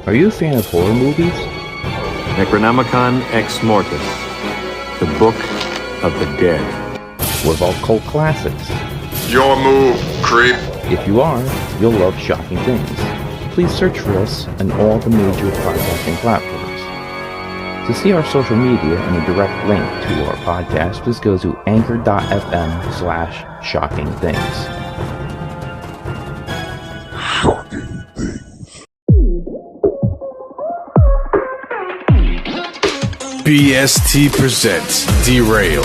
Are you a fan of horror movies? Necronomicon Ex Mortis, the Book of the Dead. What about cult classics? Your move, creep. If you are, you'll love Shocking Things. Please search for us on all the major podcasting platforms. To see our social media and a direct link to our podcast, please go to anchor.fm/shockingthings. BST presents Derailed.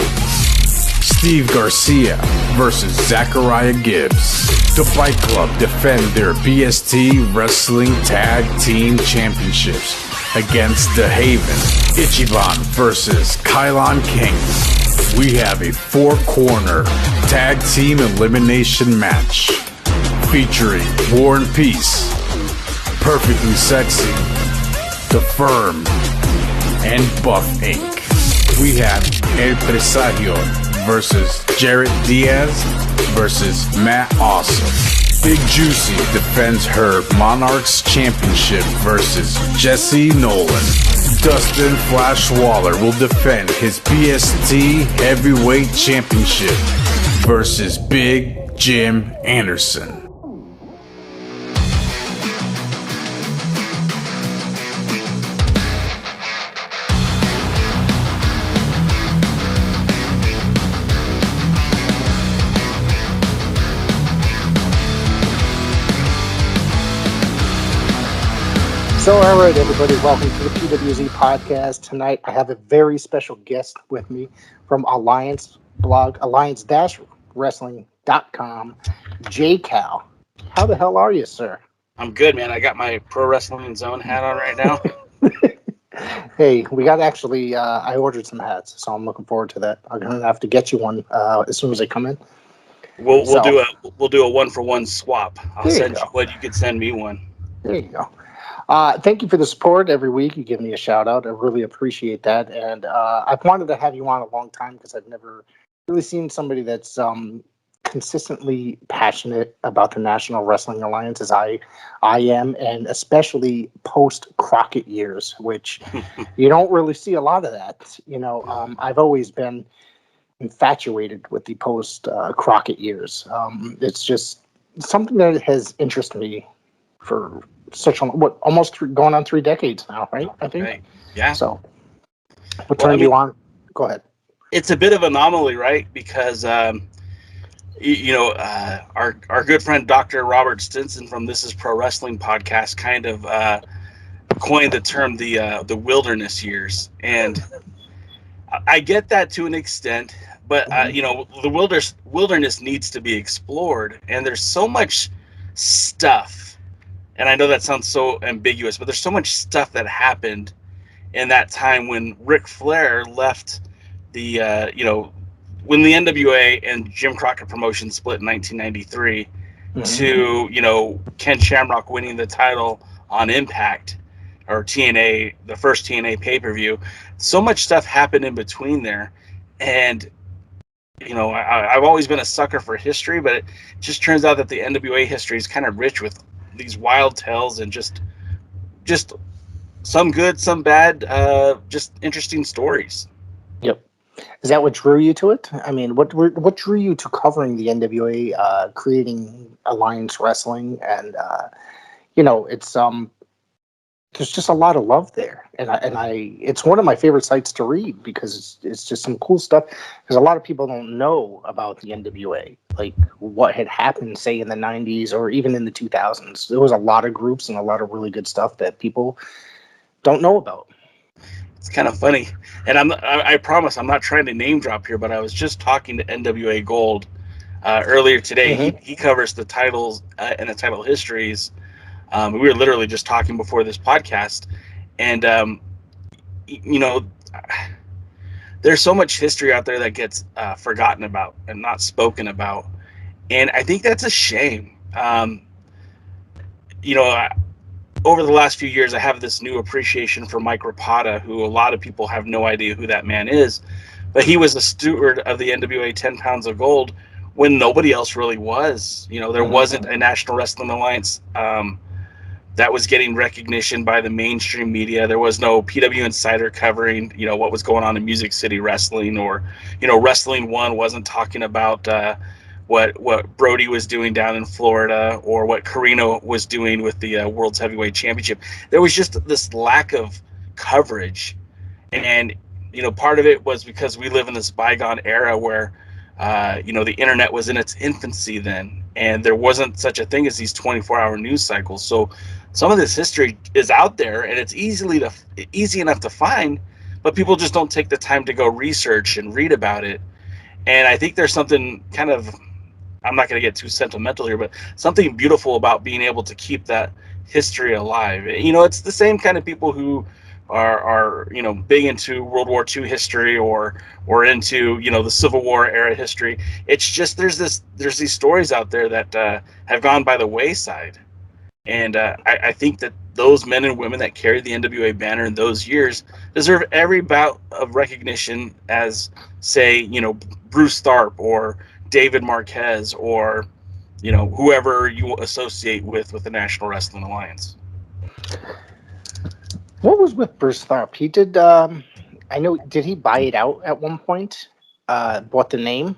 Steve Garcia versus Zachariah Gibbs. The Bike Club defend their BST Wrestling Tag Team Championships against The Haven, Ichiban versus Kylon Kings. We have a four-corner tag team elimination match featuring War and Peace, Perfectly Sexy, The Firm, and Buff Inc. We have El Presagio versus Jarrett Diaz versus Matt Awesome. Big Juicy defends her Monarchs Championship versus Jesse Nolan. Dustin Flash Waller will defend his BST Heavyweight Championship versus Big Jim Anderson. So, all right, everybody, welcome to the PWZ podcast. Tonight, I have a very special guest with me from Alliance blog, alliance-wrestling.com, J Cal. How the hell are you, sir? I'm good, man. I got my Pro Wrestling Zone hat on right now. Hey, we got actually, I ordered some hats, so I'm looking forward to that. I'm going to have to get you one as soon as they come in. We'll do a 1-for-1 swap. I'll send you one. You could send me one. There you go. Thank you for the support every week. You give me a shout out. I really appreciate that. And I've wanted to have you on a long time because I've never really seen somebody that's consistently passionate about the National Wrestling Alliance as I am, and especially post Crockett years, which you don't really see a lot of that. You know, I've always been infatuated with the post Crockett years. It's just something that has interested me for such almost going on 3 decades now, right? I think. Right. Yeah. So, what turned you on? Go ahead. It's a bit of an anomaly, right? Because our good friend Dr. Robert Stinson from This Is Pro Wrestling podcast kind of coined the term the wilderness years, and I get that to an extent, but the wilderness needs to be explored, and there's so much stuff. And I know that sounds so ambiguous, but there's so much stuff that happened in that time when Ric Flair left the, when the NWA and Jim Crockett Promotions split in 1993 to, Ken Shamrock winning the title on Impact or TNA, the first TNA pay-per-view. So much stuff happened in between there. And, I've always been a sucker for history, but it just turns out that the NWA history is kind of rich with these wild tales and just some good, some bad, just interesting stories. Yep. Is that what drew you to it? I mean, what drew you to covering the NWA, creating Alliance Wrestling, and it's there's just a lot of love there, and it's one of my favorite sites to read because it's just some cool stuff. Because a lot of people don't know about the NWA, like what had happened, say in the 90s or even in the 2000s. There was a lot of groups and a lot of really good stuff that people don't know about. It's kind of funny, and I promise I'm not trying to name drop here, but I was just talking to NWA Gold earlier today. Mm-hmm. He covers the titles and the title histories. We were literally just talking before this podcast, and there's so much history out there that gets forgotten about and not spoken about, and I think that's a shame. Over the last few years, I have this new appreciation for Mike Rapata, who a lot of people have no idea who that man is, but he was the steward of the NWA 10 Pounds of Gold when nobody else really was. There wasn't a National Wrestling Alliance that was getting recognition by the mainstream media. There was no PW Insider covering, what was going on in Music City Wrestling, or, Wrestling One wasn't talking about what Brody was doing down in Florida, or what Carino was doing with the World's Heavyweight Championship. There was just this lack of coverage. And, part of it was because we live in this bygone era where, the internet was in its infancy then, and there wasn't such a thing as these 24-hour news cycles. So some of this history is out there, and it's easy enough to find, but people just don't take the time to go research and read about it. And I think there's something kind of, I'm not going to get too sentimental here, but something beautiful about being able to keep that history alive. It's the same kind of people who are big into World War II history or into the Civil War era history. It's just there's these stories out there that have gone by the wayside, and I think that those men and women that carried the NWA banner in those years deserve every bout of recognition as, say, Bruce Tharp or David Marquez or whoever you associate with the National Wrestling Alliance. What was with Bruce Tharp? He did, I know, did he buy it out at one point? Bought the name?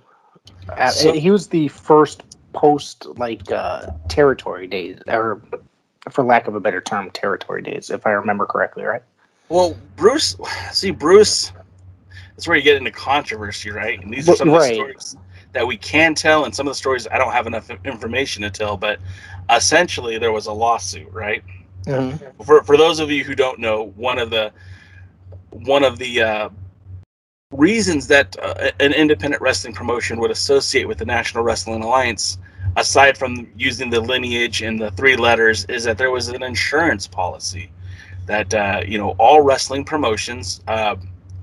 He was the first post, territory days, or for lack of a better term, territory days, if I remember correctly, right? Well, Bruce, that's where you get into controversy, right? And these are some of the stories that we can tell, and some of the stories I don't have enough information to tell, but essentially there was a lawsuit, right? Mm-hmm. For those of you who don't know, one of the reasons that an independent wrestling promotion would associate with the National Wrestling Alliance, aside from using the lineage and the 3 letters, is that there was an insurance policy that all wrestling promotions,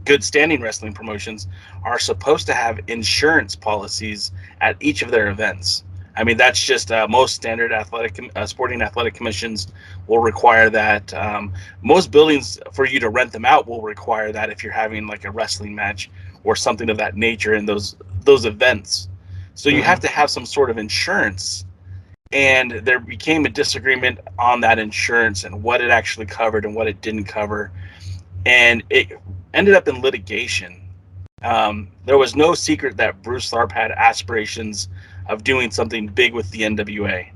good standing wrestling promotions, are supposed to have insurance policies at each of their events. I mean, that's just most standard sporting athletic commissions will require that. Most buildings, for you to rent them out, will require that if you're having like a wrestling match or something of that nature in those events. So you have to have some sort of insurance. And there became a disagreement on that insurance and what it actually covered and what it didn't cover. And it ended up in litigation. There was no secret that Bruce Tharp had aspirations of doing something big with the NWA.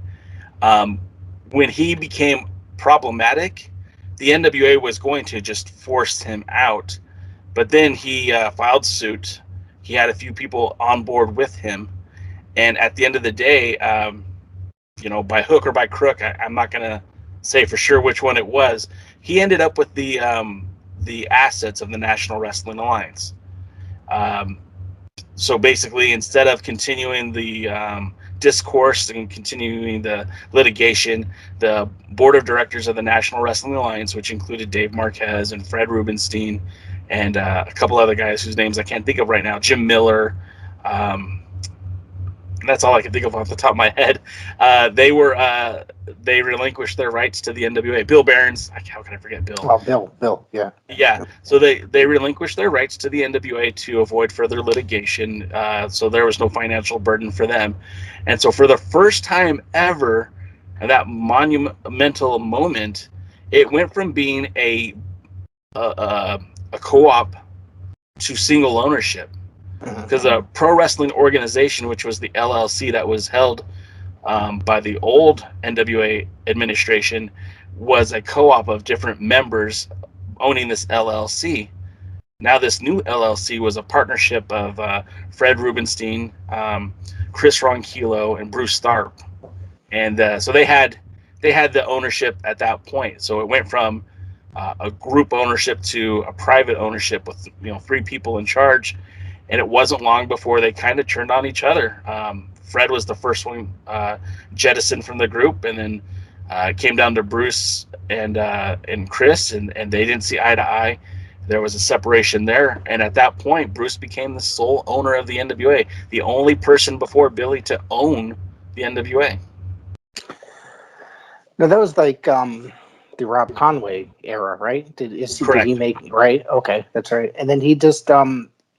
When he became problematic, the NWA was going to just force him out. But then he filed suit. He had a few people on board with him. And at the end of the day, by hook or by crook, I'm not going to say for sure which one it was, he ended up with the assets of the National Wrestling Alliance. So basically, instead of continuing the discourse and continuing the litigation, the board of directors of the National Wrestling Alliance, which included Dave Marquez and Fred Rubenstein and a couple other guys whose names I can't think of right now, Jim Miller, that's all I can think of off the top of my head. They relinquished their rights to the NWA. Bill Behrens, how can I forget Bill? Oh, Bill, yeah. Yeah, so they relinquished their rights to the NWA to avoid further litigation, so there was no financial burden for them. And so for the first time ever, that monumental moment, it went from being a co-op to single ownership. Because a pro wrestling organization, which was the LLC that was held by the old NWA administration, was a co-op of different members owning this LLC. Now this new LLC was a partnership of Fred Rubenstein, Chris Ronquillo, and Bruce Tharp. And so they had the ownership at that point. So it went from a group ownership to a private ownership with 3 people in charge. And it wasn't long before they kind of turned on each other. Fred was the first one jettisoned from the group, and then it came down to Bruce and Chris, and they didn't see eye to eye. There was a separation there, and at that point, Bruce became the sole owner of the NWA, the only person before Billy to own the NWA. Now that was like the Rob Conway era, right? Did he make right? Okay, that's right. And then he just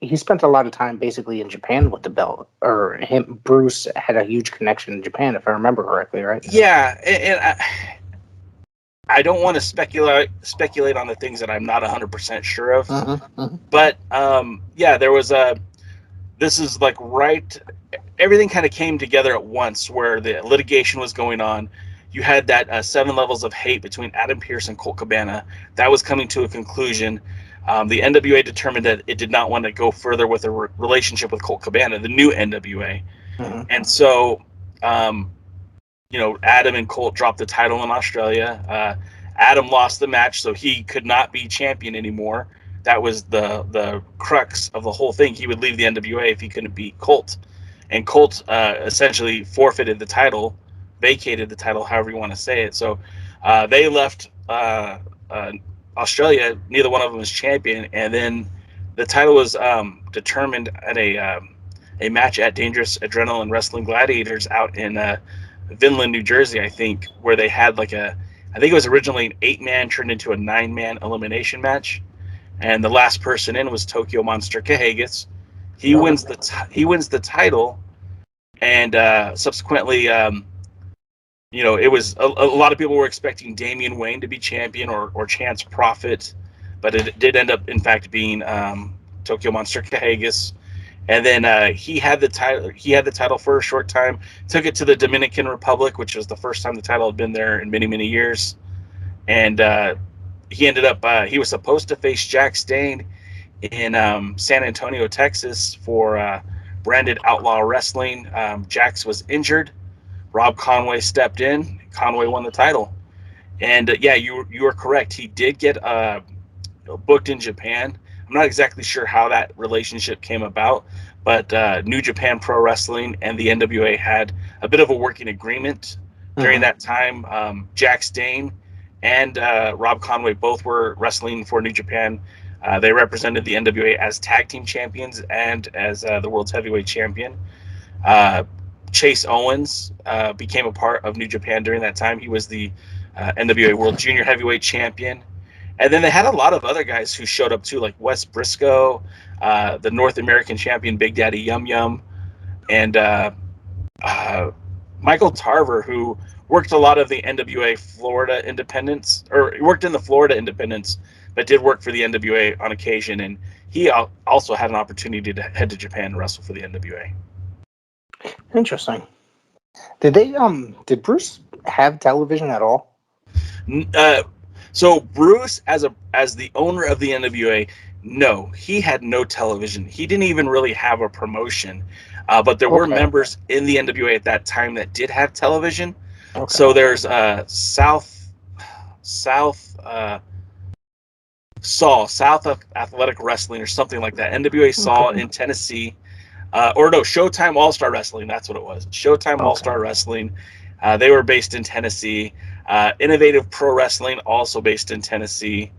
he spent a lot of time basically in Japan with the belt, or Bruce had a huge connection in Japan, if I remember correctly, right? Yeah, and I don't want to speculate on the things that I'm not 100% sure of. But yeah, there was this is like everything kind of came together at once where the litigation was going on. You had that 7 levels of hate between Adam Pearce and Colt Cabana. That was coming to a conclusion. The NWA determined that it did not want to go further with a relationship with Colt Cabana, the new NWA. And so, you know, Adam and Colt dropped the title in Australia. Adam lost the match, so he could not be champion anymore. That was the crux of the whole thing. He would leave the NWA if he couldn't beat Colt. And Colt essentially forfeited the title, vacated the title, however you want to say it. So they left Australia. Neither one of them was champion. And then the title was determined at a match at Dangerous Adrenaline Wrestling Gladiators out in Vinland, New Jersey, I think, where they had I think it was originally an 8-man turned into a 9-man elimination match. And the last person in was Tokyo Monster Kahagas. He wins the title, and subsequently, you know, it was a lot of people were expecting Damian Wayne to be champion or Chance Prophet, but it did end up in fact being Tokyo Monster Kahagas. And then he had the title. He had the title for a short time. Took it to the Dominican Republic, which was the first time the title had been there in many, many years. And he ended up. He was supposed to face Jack Stane in San Antonio, Texas, for Branded Outlaw Wrestling. Jax was injured. Rob Conway stepped in. Conway won the title. And yeah, you were correct. He did get booked in Japan. I'm not exactly sure how that relationship came about, but New Japan Pro Wrestling and the NWA had a bit of a working agreement during that time. Jack Stane and Rob Conway both were wrestling for New Japan. They represented the NWA as tag team champions and as the world's heavyweight champion. Chase Owens became a part of New Japan during that time. He was the NWA World Junior Heavyweight Champion. And then they had a lot of other guys who showed up too, like Wes Briscoe, the North American champion Big Daddy Yum Yum, and Michael Tarver, who worked a lot of the NWA Florida Independents, or he worked in the Florida Independents, but did work for the NWA on occasion. And he also had an opportunity to head to Japan and wrestle for the NWA. Interesting. Did Bruce have television at all? So Bruce, as the owner of the NWA, no, he had no television. He didn't even really have a promotion. But there were members in the NWA at that time that did have television. Okay. So there's South Athletic Wrestling or something like that. NWA Saw in Tennessee. Showtime All-Star Wrestling. That's what it was. Showtime All-Star Wrestling. They were based in Tennessee. Innovative Pro Wrestling, also based in Tennessee.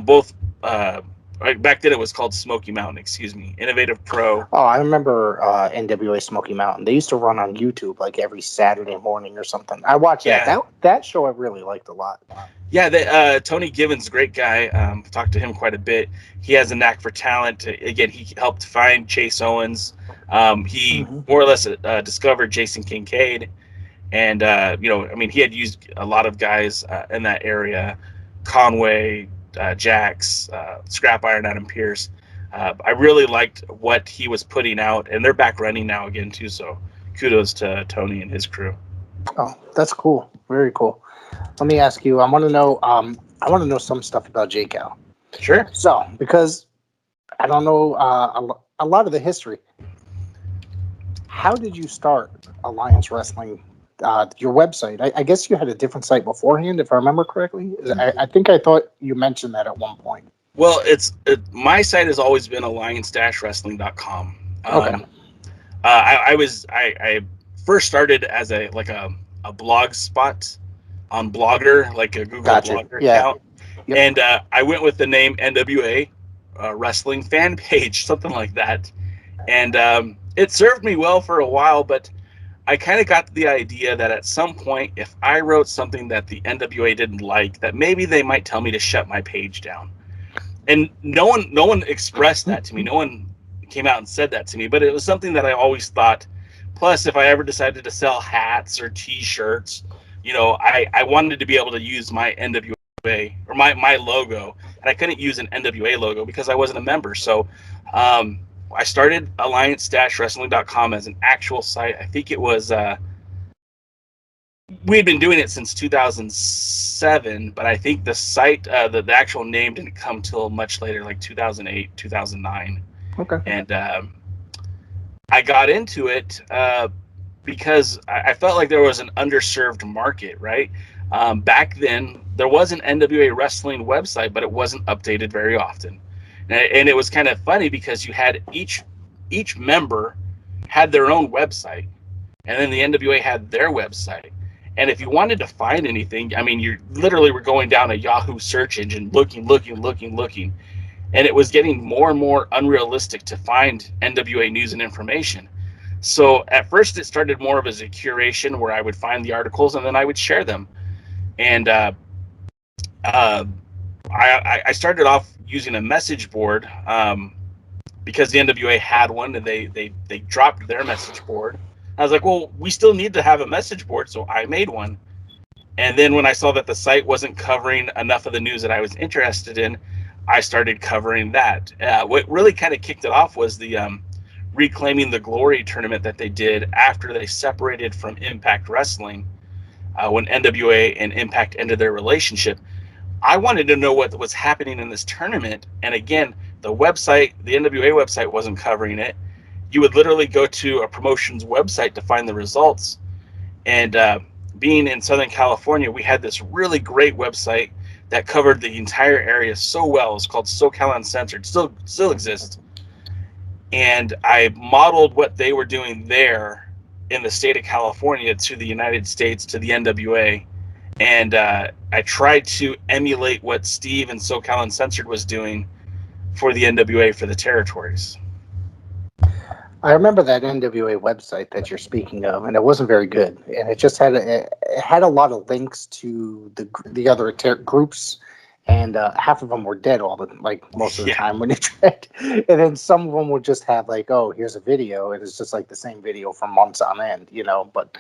Both back then it was called Smoky Mountain. Excuse me, Innovative Pro. Oh, I remember NWA Smoky Mountain. They used to run on YouTube like every Saturday morning or something. I watched that. That show I really liked a lot. Yeah, Tony Gibbons, great guy. Talked to him quite a bit. He has a knack for talent. Again, he helped find Chase Owens. He more or less discovered Jason Kincaid. And, he had used a lot of guys in that area. Conway, Jax, Scrap Iron, Adam Pearce. I really liked what he was putting out. And they're back running now again, too. So kudos to Tony and his crew. Oh, that's cool. Very cool. Let me ask you, I want to know some stuff about J-Cal. Sure. So, because I don't know a lot of the history. How did you start Alliance Wrestling? Your website. I guess you had a different site beforehand, if I remember correctly. I think I thought you mentioned that at one point. Well, my site has always been alliance-wrestling.com. Okay. I first started as a blog spot on Blogger, like a Google Blogger account. Yep. And I went with the name NWA Wrestling Fan Page, something like that. And it served me well for a while, but I kind of got the idea that at some point, if I wrote something that the NWA didn't like, that maybe they might tell me to shut my page down. And no one expressed that to me. No one came out and said that to me, but it was something that I always thought. Plus, if I ever decided to sell hats or T-shirts, I wanted to be able to use my NWA or my logo, and I couldn't use an NWA logo because I wasn't a member. So I started alliance-wrestling.com as an actual site. I think it was we had been doing it since 2007, but I think the site, the actual name didn't come till much later, like 2008, 2009. Okay. And I got into it because I felt like there was an underserved market, right? Back then, there was an NWA wrestling website, but it wasn't updated very often. And it was kind of funny because you had each member had their own website, and then the NWA had their website. And if you wanted to find anything, I mean, you literally were going down a Yahoo search engine, looking. And it was getting more and more unrealistic to find NWA news and information. So at first it started more of as a curation where I would find the articles and then I would share them. And I started off using a message board because the NWA had one, and they dropped their message board. I was like, well, we still need to have a message board, so I made one. And then when I saw that the site wasn't covering enough of the news that I was interested in, I started covering that. What really kind of kicked it off was the Reclaiming the Glory tournament that they did after they separated from Impact Wrestling, when NWA and Impact ended their relationship. I wanted to know what was happening in this tournament. And again, the website, the NWA website, wasn't covering it. You would literally go to a promotion's website to find the results. And being in Southern California, we had this really great website that covered the entire area so well. It's called SoCal Uncensored, still exists. And I modeled what they were doing there in the state of California to the United States, to the NWA. And I tried to emulate what Steve and SoCal Uncensored was doing for the NWA for the territories. I remember that NWA website that you're speaking of, and it wasn't very good. And it just had a lot of links to the other groups, and half of them were dead most of the time when you tried. And then some of them would just have like, oh, here's a video, and it's just like the same video for months on end, But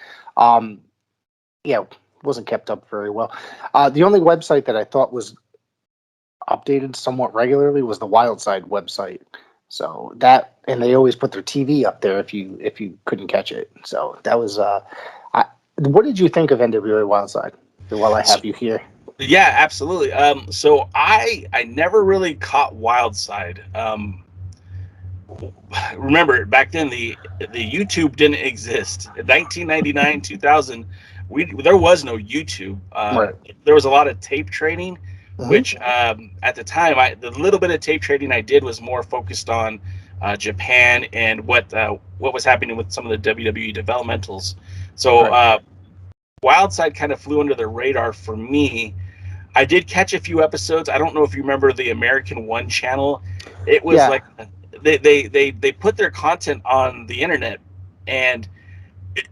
wasn't kept up very well. The only website that I thought was updated somewhat regularly was the Wildside website. So that, and they always put their TV up there if you couldn't catch it. So that was what did you think of NWA Wildside? While I have you here. Yeah, absolutely. So I never really caught Wildside. Remember back then the YouTube didn't exist. In 1999, 2000, there was no YouTube. Right. There was a lot of tape trading. Which at the time, the little bit of tape trading I did was more focused on Japan and what was happening with some of the WWE developmentals. So Wildside kind of flew under the radar for me. I did catch a few episodes. I don't know if you remember the American One channel. It was like they put their content on the internet, and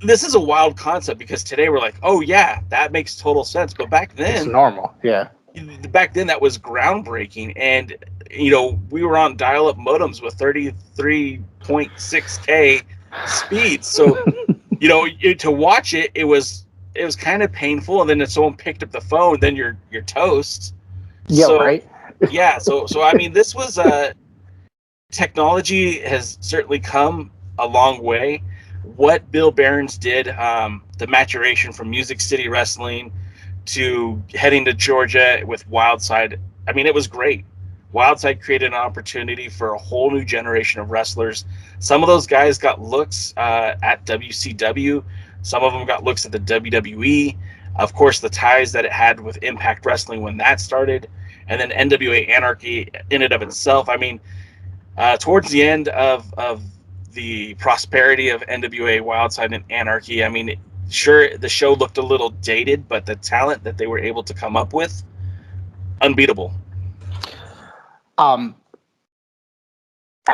this is a wild concept because today we're like, oh yeah, that makes total sense. But back then, it's normal. Yeah. Back then that was groundbreaking, and we were on dial-up modems with 33.6K speed, so to watch it was kind of painful. And then if someone picked up the phone, then you're toast. Right. So I mean, this was technology has certainly come a long way. What Bill Behrens did, the maturation from Music City Wrestling to heading to Georgia with Wildside, I mean, it was great. Wildside created an opportunity for a whole new generation of wrestlers. Some of those guys got looks at WCW. Some of them got looks at the WWE. Of course, the ties that it had with Impact Wrestling when that started, and then NWA Anarchy in and of itself. I mean, towards the end of the prosperity of NWA Wildside and Anarchy, I mean, sure, the show looked a little dated, but the talent that they were able to come up with, unbeatable. I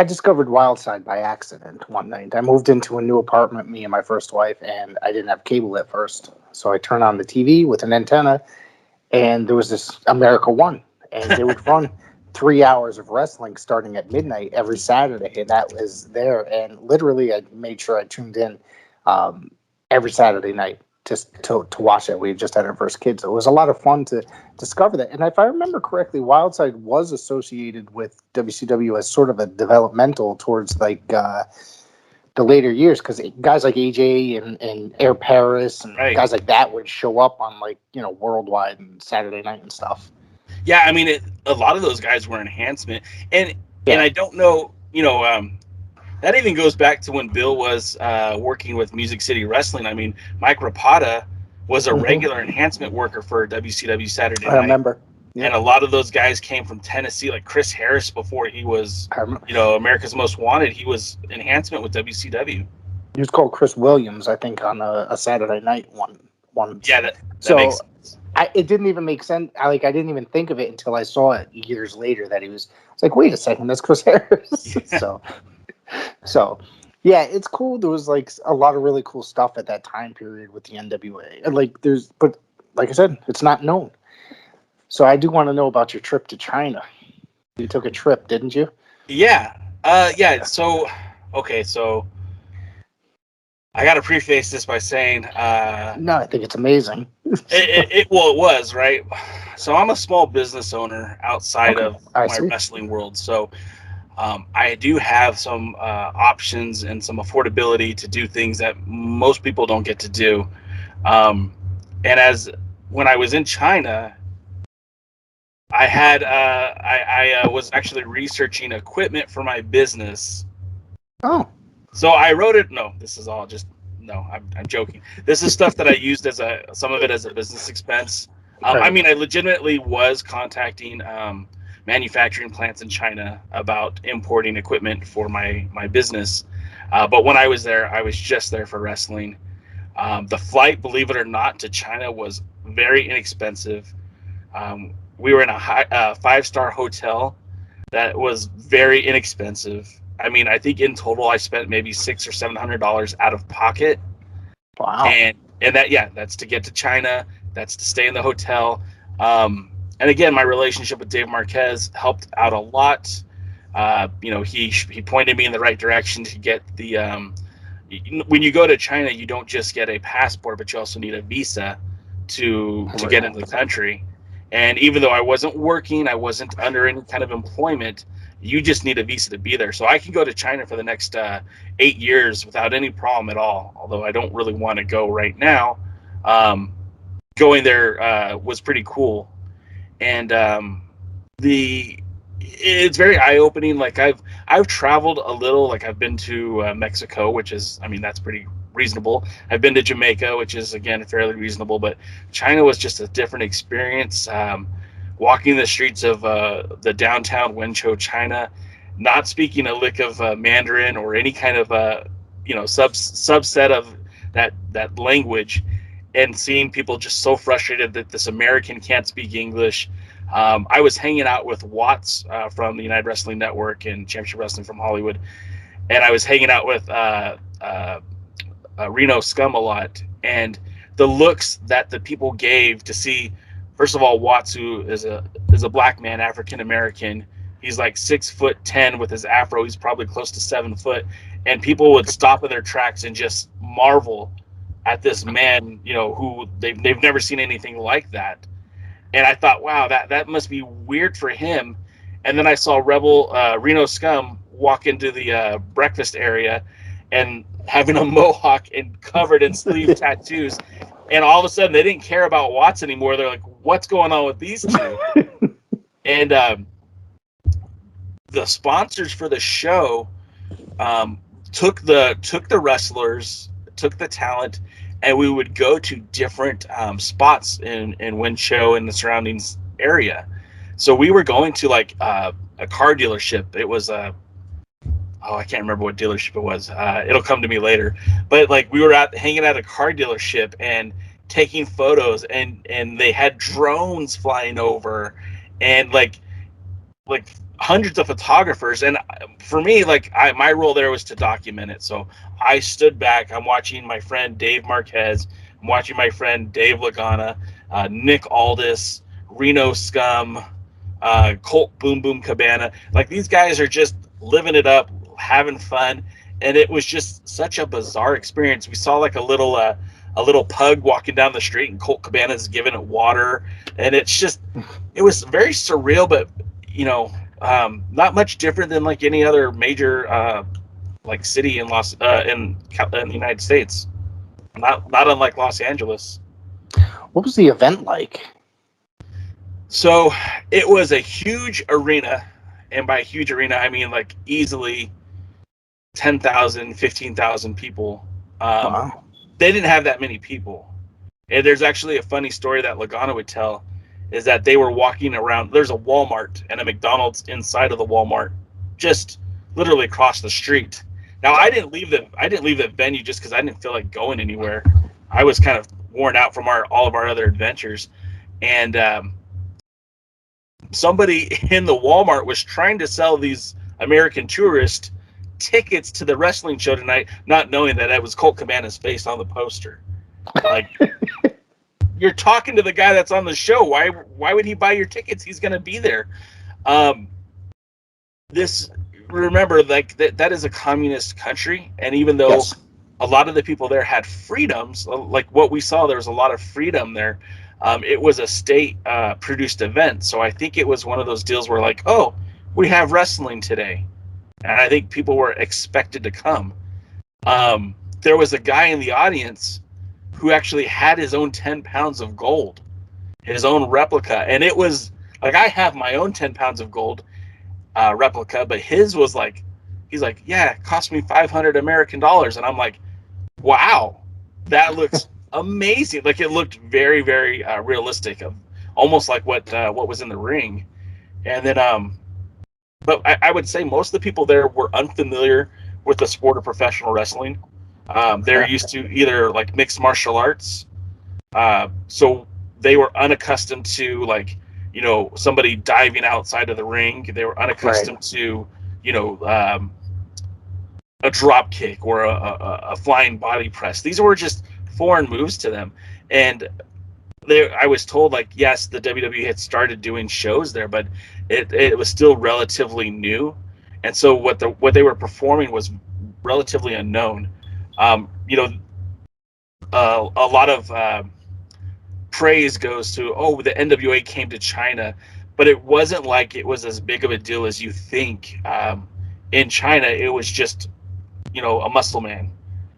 discovered Wildside by accident one night. I moved into a new apartment, me and my first wife, and I didn't have cable at first. So I turned on the TV with an antenna, and there was this America One, and they would run 3 hours of wrestling starting at midnight every Saturday, and that was there. And literally, I made sure I tuned in every Saturday night. just to watch that. We just had our first kid, so it was a lot of fun to discover that. And if I remember correctly, Wildside was associated with WCW as sort of a developmental towards like the later years, because guys like AJ and Air Paris and Right. guys like that would show up on like Worldwide and Saturday Night and stuff. Yeah, I mean, a lot of those guys were enhancement, and I don't know, that even goes back to when Bill was working with Music City Wrestling. I mean, Mike Rapata was a regular enhancement worker for WCW Saturday Night. I remember. Yeah. And a lot of those guys came from Tennessee, like Chris Harris before he was, America's Most Wanted. He was enhancement with WCW. He was called Chris Williams, I think, on a Saturday Night one. Yeah, that so makes sense. It didn't even make sense. I didn't even think of it until I saw it years later that he was. It's like, wait a second, that's Chris Harris. Yeah. So yeah, it's cool. There was like a lot of really cool stuff at that time period with the NWA. And but like I said, it's not known. So I do want to know about your trip to China. You took a trip, didn't you? Yeah. So, okay. So I got to preface this by saying, no, I think it's amazing. it was, right. So I'm a small business owner outside of my wrestling world. So I do have some options and some affordability to do things that most people don't get to do. And when I was in China, I had I was actually researching equipment for my business. Oh. So I wrote it. No, this is all just I'm joking. This is stuff that I used as some of it as a business expense. Right. I mean, I legitimately was contacting manufacturing plants in China about importing equipment for my business. But when I was there, I was just there for wrestling. The flight, believe it or not, to China was very inexpensive. We were in a 5-star hotel that was very inexpensive. I mean, I think in total I spent maybe $600 or $700 out of pocket. Wow. And that's to get to China. That's to stay in the hotel. And again, my relationship with Dave Marquez helped out a lot. He pointed me in the right direction to get the. When you go to China, you don't just get a passport, but you also need a visa to get into the country. And even though I wasn't working, I wasn't under any kind of employment, you just need a visa to be there. So I can go to China for the next 8 years without any problem at all, although I don't really want to go right now. Going there was pretty cool. And it's very eye-opening. Like I've traveled a little, like I've been to Mexico, which is, I mean, that's pretty reasonable. I've been to Jamaica, which is again fairly reasonable, but China was just a different experience. Walking the streets of the downtown Wenzhou, China, not speaking a lick of Mandarin or any kind of subset of that language, and seeing people just so frustrated that this American can't speak English. I was hanging out with Watts from the United Wrestling Network and Championship Wrestling from Hollywood, and I was hanging out with Reno Scum a lot, and the looks that the people gave to see, first of all, Watts, who is a black man, African American. He's like 6'10" with his afro. He's probably close to 7 foot, and people would stop in their tracks and just marvel at this man, who they've never seen anything like that. And I thought, wow, that must be weird for him. And then I saw Rebel Reno Scum walk into the breakfast area and having a mohawk and covered in sleeve tattoos. And all of a sudden, they didn't care about Watts anymore. They're like, what's going on with these two? And the sponsors for the show took the wrestlers, took the talent, and we would go to different spots in Wenzhou and the surroundings area. So we were going to like a car dealership. It was I can't remember what dealership it was. It'll come to me later. But like we were hanging at a car dealership and taking photos, and they had drones flying over, and like hundreds of photographers. And for me, my role there was to document it. So I stood back. I'm watching my friend Dave Marquez. I'm watching my friend Dave Lagana, Nick Aldis, Reno Scum, Colt Boom Boom Cabana. Like these guys are just living it up, having fun. And it was just such a bizarre experience. We saw like a little a little pug walking down the street, and Colt Cabana's giving it water, and it was very surreal, but not much different than like any other major like city in in the United States. Not unlike Los Angeles. What was the event like? So it was a huge arena, and by huge arena I mean like easily 10,000, 15,000 people. Wow. They didn't have that many people. And there's actually a funny story that Lagana would tell, is that they were walking around. There's a Walmart and a McDonald's inside of the Walmart, just literally across the street. Now I didn't leave the venue just because I didn't feel like going anywhere. I was kind of worn out from all of our other adventures, and somebody in the Walmart was trying to sell these American tourists tickets to the wrestling show tonight, not knowing that it was Colt Cabana's face on the poster. Like, you're talking to the guy that's on the show. Why would he buy your tickets? He's going to be there. Remember, like that is a communist country, and even though a lot of the people there had freedoms, like what we saw, there was a lot of freedom there. It was a state produced event, so I think it was one of those deals where like, oh, we have wrestling today, and I think people were expected to come. There was a guy in the audience who actually had his own 10 pounds of gold, his own replica, and it was like, I have my own 10 pounds of gold replica, but his was like, he's like, yeah, it cost me $500 American, and I'm like, wow, that looks amazing. Like, it looked very, very realistic, of almost like what was in the ring. And then but I would say most of the people there were unfamiliar with the sport of professional wrestling. They're used to either like mixed martial arts, so they were unaccustomed to like, somebody diving outside of the ring. They were unaccustomed to, a drop kick or a flying body press. These were just foreign moves to them. And I was told, like, yes, the WWE had started doing shows there, but it was still relatively new. And so what they were performing was relatively unknown. A lot of praise goes to, oh, the NWA came to China, but it wasn't like it was as big of a deal as you think. In China, it was just, a muscle man.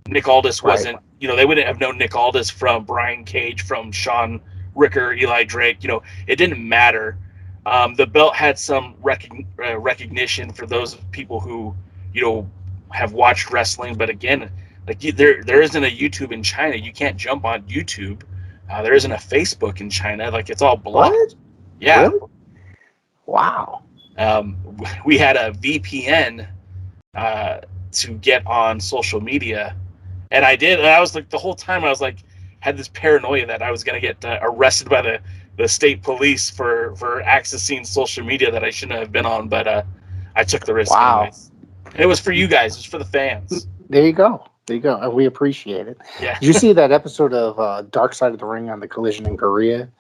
Nick Aldis wasn't, they wouldn't have known Nick Aldis from Brian Cage, from Shawn Ricker, Eli Drake. It didn't matter. The belt had some recognition for those people who, have watched wrestling. But again, like, there isn't a YouTube in China. You can't jump on YouTube. There isn't a Facebook in China. Like, it's all blocked. What? Yeah. Really? Wow. We had a VPN to get on social media, and I did. And I was like, the whole time I was like, had this paranoia that I was going to get arrested by the state police for accessing social media that I shouldn't have been on. But I took the risk. Wow. Anyways. And it was for you guys. It was for the fans. There you go. And we appreciate it. Yeah. Did you see that episode of Dark Side of the Ring on the Collision in Korea?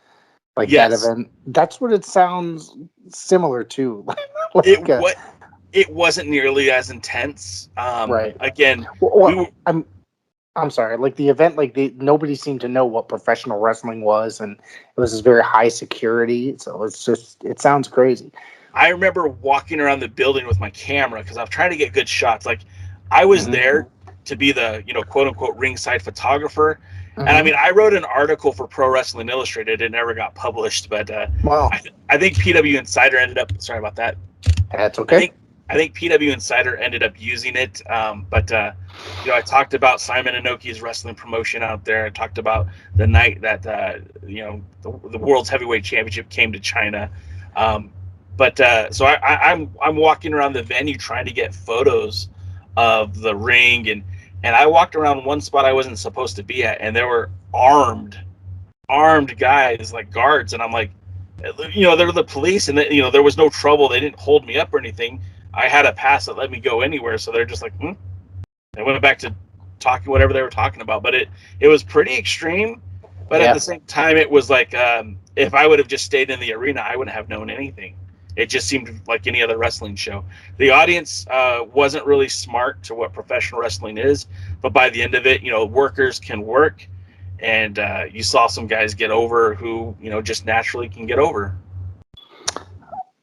Like, that event? That's what it sounds similar to. It wasn't nearly as intense. Right. Again, I'm sorry. Like, the event, like, nobody seemed to know what professional wrestling was, and it was this very high security. So it sounds crazy. I remember walking around the building with my camera because I was trying to get good shots. Like, I was there to be the, quote unquote ringside photographer. And I mean, I wrote an article for Pro Wrestling Illustrated. It never got published, but wow. I think PW Insider ended up. Sorry about that. That's okay. I think PW Insider ended up using it. But I talked about Simon Inoki's wrestling promotion out there. I talked about the night that the World's Heavyweight Championship came to China. So I'm walking around the venue trying to get photos of the ring, and I walked around one spot I wasn't supposed to be at, and there were armed guys, like guards, and I'm like, they're the police, and there was no trouble. They didn't hold me up or anything. I had a pass that let me go anywhere, so they're just like, They went back to talking whatever they were talking about, but it was pretty extreme. But at the same time, it was like, if I would have just stayed in the arena, I wouldn't have known anything. It just seemed like any other wrestling show. The audience wasn't really smart to what professional wrestling is, but by the end of it, workers can work, and you saw some guys get over who, just naturally can get over.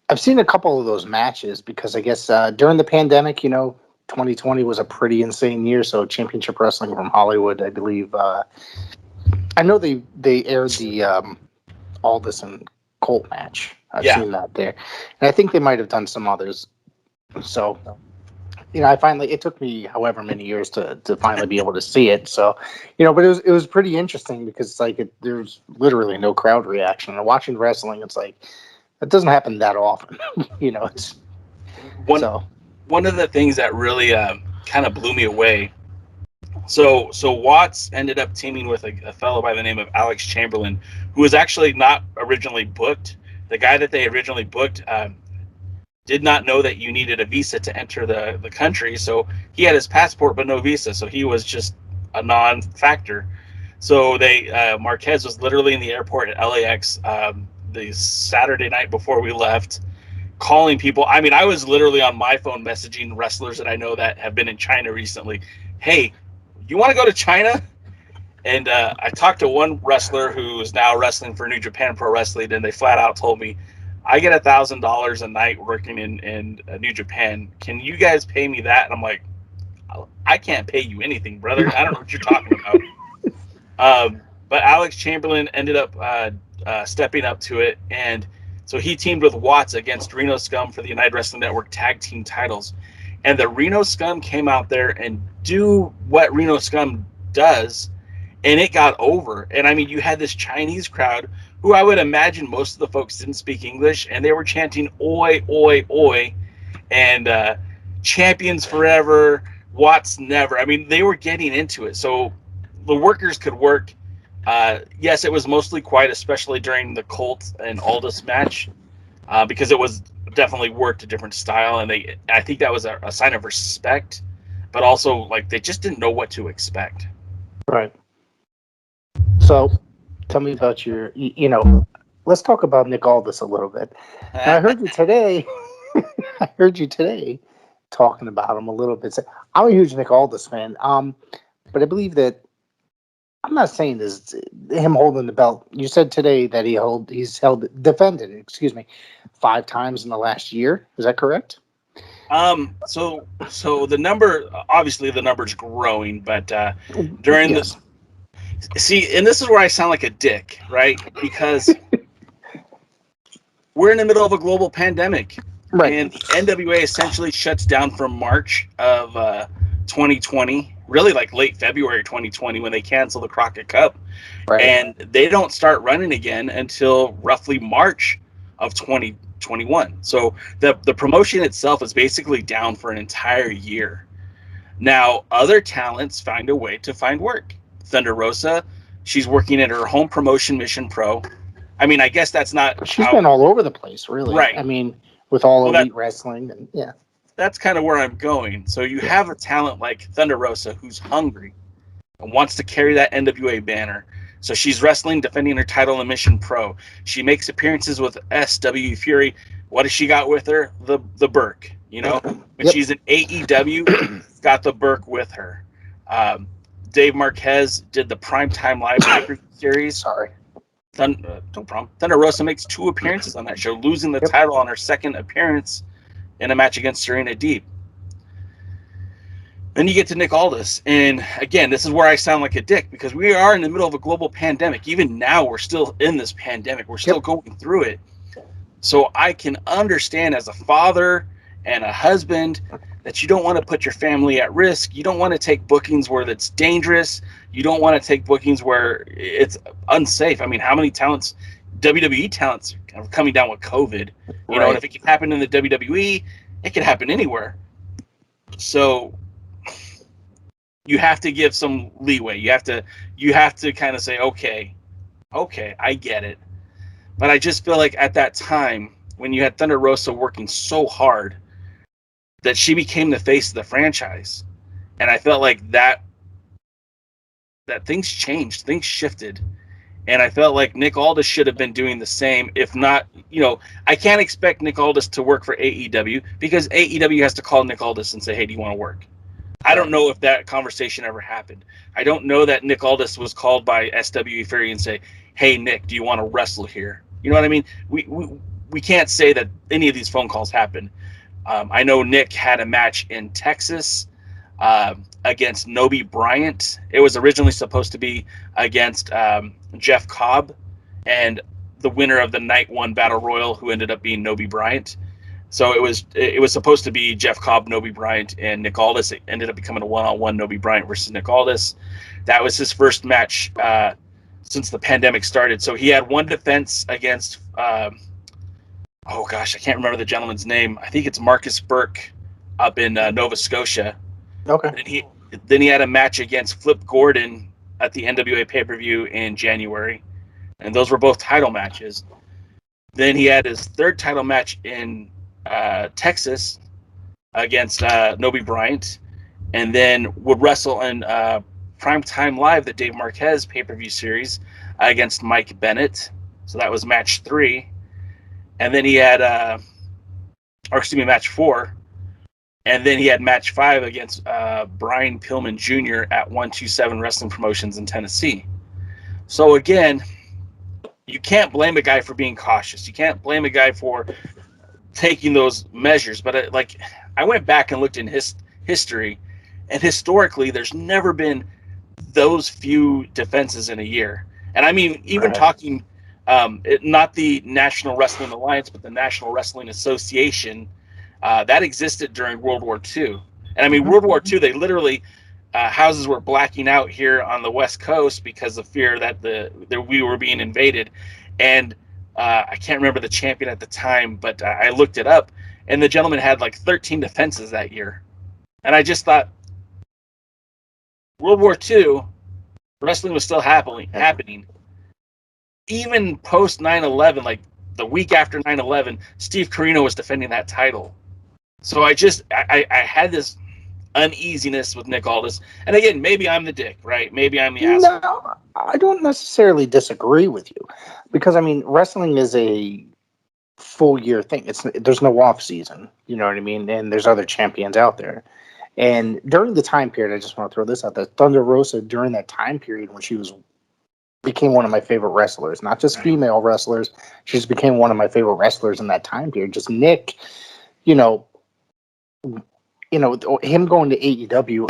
I've seen a couple of those matches because I guess during the pandemic, 2020 was a pretty insane year. So Championship Wrestling from Hollywood, I believe. I know they aired the Aldis and Colt match. I've seen that there, and I think they might have done some others. So, it took me however many years to finally be able to see it. So, but it was pretty interesting because it's like there's literally no crowd reaction. And watching wrestling, it's like it doesn't happen that often. It's one of the things that really kind of blew me away. So Watts ended up teaming with a fellow by the name of Alex Chamberlain, who was actually not originally booked. The guy that they originally booked did not know that you needed a visa to enter the country. So he had his passport but no visa. So he was just a non-factor. So Marquez was literally in the airport at LAX the Saturday night before we left, calling people. I mean, I was literally on my phone messaging wrestlers that I know that have been in China recently. Hey, you want to go to China? And I talked to one wrestler who is now wrestling for New Japan Pro Wrestling, and they flat out told me, I get $1,000 a night working in New Japan. Can you guys pay me that? And I'm like, I can't pay you anything, brother. I don't know what you're talking about. But Alex Chamberlain ended up stepping up to it, and so he teamed with Watts against Reno Scum for the United Wrestling Network tag team titles. And the Reno Scum came out there and do what Reno Scum does, and it got over. And I mean, you had this Chinese crowd who I would imagine most of the folks didn't speak English, and they were chanting "Oi, oi, oi," and champions forever, Watts never. I mean, they were getting into it. So the workers could work. Yes, it was mostly quiet, especially during the Colt and Aldis match, because it was definitely worked a different style, and I think that was a sign of respect, but also like they just didn't know what to expect. Right. So, tell me about let's talk about Nick Aldis a little bit. Now, I heard you today. I heard you today talking about him a little bit. I'm a huge Nick Aldis fan, but I believe that I'm not saying this him holding the belt. You said today that defended 5 times in the last year. Is that correct? So the number, obviously the number's growing, but during this, see, and this is where I sound like a dick, right? Because we're in the middle of a global pandemic, right? And the NWA essentially shuts down from March of 2020, really like late February 2020 when they cancel the Crockett Cup, right. And they don't start running again until roughly March of 2021. So the promotion itself is basically down for an entire year. Now, other talents find a way to find work. Thunder Rosa, she's working at her home promotion, Mission Pro. I mean, I guess that's not. She's been all over the place, really. Right. I mean, with all Elite Wrestling, and yeah. That's kind of where I'm going. So you have a talent like Thunder Rosa who's hungry and wants to carry that NWA banner. So she's wrestling, defending her title in Mission Pro. She makes appearances with SW Fury. What has she got with her? The Burke. When she's in AEW, got the Burke with her. Dave Marquez did the Primetime Live series. Sorry. No problem. Thunder Rosa makes 2 appearances on that show, losing the title on her second appearance in a match against Serena Deeb. Then you get to Nick Aldis. And again, this is where I sound like a dick because we are in the middle of a global pandemic. Even now, we're still in this pandemic. We're still going through it. So I can understand as a father and a husband that you don't want to put your family at risk. You don't want to take bookings where it's dangerous. You don't want to take bookings where it's unsafe. I mean, how many talents, WWE talents, are coming down with COVID? You know, and if it can happen in the WWE, it can happen anywhere. So you have to give some leeway. You have to kind of say, okay, I get it. But I just feel like at that time, when you had Thunder Rosa working so hard, that she became the face of the franchise. And I felt like that things changed, things shifted. And I felt like Nick Aldis should have been doing the same. If not, I can't expect Nick Aldis to work for AEW because AEW has to call Nick Aldis and say, hey, do you want to work? I don't know if that conversation ever happened. I don't know that Nick Aldis was called by SWE Fury and say, "Hey Nick, do you want to wrestle here?" You know what I mean? We can't say that any of these phone calls happened. I know Nick had a match in Texas against Nobi Bryant. It was originally supposed to be against Jeff Cobb, and the winner of the Night 1 Battle Royal, who ended up being Nobi Bryant. So it was supposed to be Jeff Cobb, Nobi Bryant, and Nick Aldis. It ended up becoming a one-on-one Nobi Bryant versus Nick Aldis. That was his first match since the pandemic started. So he had one defense against, oh gosh, I can't remember the gentleman's name. I think it's Marcus Burke up in Nova Scotia. Okay. Then he had a match against Flip Gordon at the NWA pay-per-view in January, and those were both title matches. Then he had his third title match in Texas against Nobi Bryant, and then would wrestle in Primetime Live, the Dave Marquez pay-per-view series, against Mike Bennett. So that was match 3. And then he had, match 4. And then he had match 5 against Brian Pillman Jr. at 127 Wrestling Promotions in Tennessee. So again, you can't blame a guy for being cautious. You can't blame a guy for taking those measures. But I went back and looked in his history, and historically, there's never been those few defenses in a year. And I mean, even talking, not the National Wrestling Alliance, but the National Wrestling Association, that existed during World War II. And I mean, World War II, they literally, houses were blacking out here on the West Coast because of fear that we were being invaded. And I can't remember the champion at the time, but I looked it up, and the gentleman had like 13 defenses that year. And I just thought, World War II, wrestling was still happening. Even post 9/11, like the week after 9/11, Steve Corino was defending that title. So I had this uneasiness with Nick Aldis. And again, maybe I'm the dick, right? Maybe I'm the asshole. No, I don't necessarily disagree with you, because I mean, wrestling is a full year thing. There's no off season, you know what I mean? And there's other champions out there. And during the time period, I just want to throw this out there, Thunder Rosa, during that time period when she became one of my favorite wrestlers, not just female wrestlers, she just became one of my favorite wrestlers in that time period. Just Nick, him going to AEW,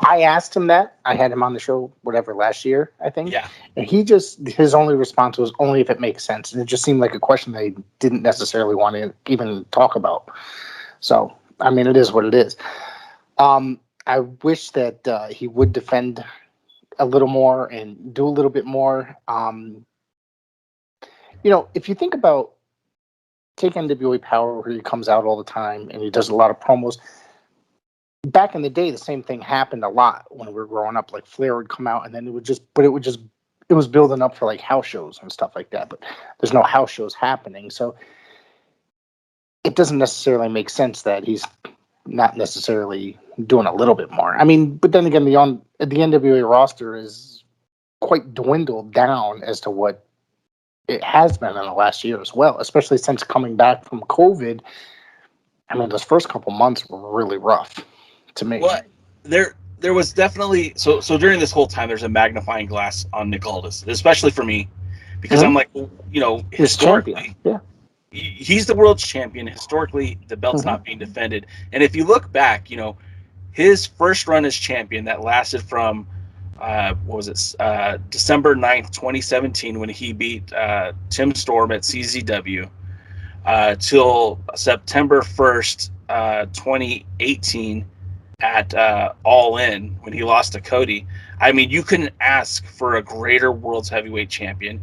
I asked him that. I had him on the show, last year, I think. Yeah. And his only response was only if it makes sense. And it just seemed like a question that he didn't necessarily want to even talk about. So, I mean, it is what it is. I wish that he would defend a little more and do a little bit more. If you think about, take NWA Power, where he comes out all the time and he does a lot of promos. Back in the day, the same thing happened a lot when we were growing up. Like Flair would come out, and then it was building up for like house shows and stuff like that. But there's no house shows happening, so it doesn't necessarily make sense that he's not necessarily doing a little bit more. I mean, but then again, the NWA roster is quite dwindled down as to what it has been in the last year as well, especially since coming back from COVID. I mean, those first couple months were really rough to me. Well, there was definitely so during this whole time, there's a magnifying glass on Nick Aldis, especially for me, because I'm like, historically, he's the world champion. Historically, the belt's not being defended. And if you look back, his first run as champion that lasted from December 9th, 2017, when he beat Tim Storm at CZW, till September 1st, 2018 at All In, when he lost to Cody. I mean, you couldn't ask for a greater world's heavyweight champion.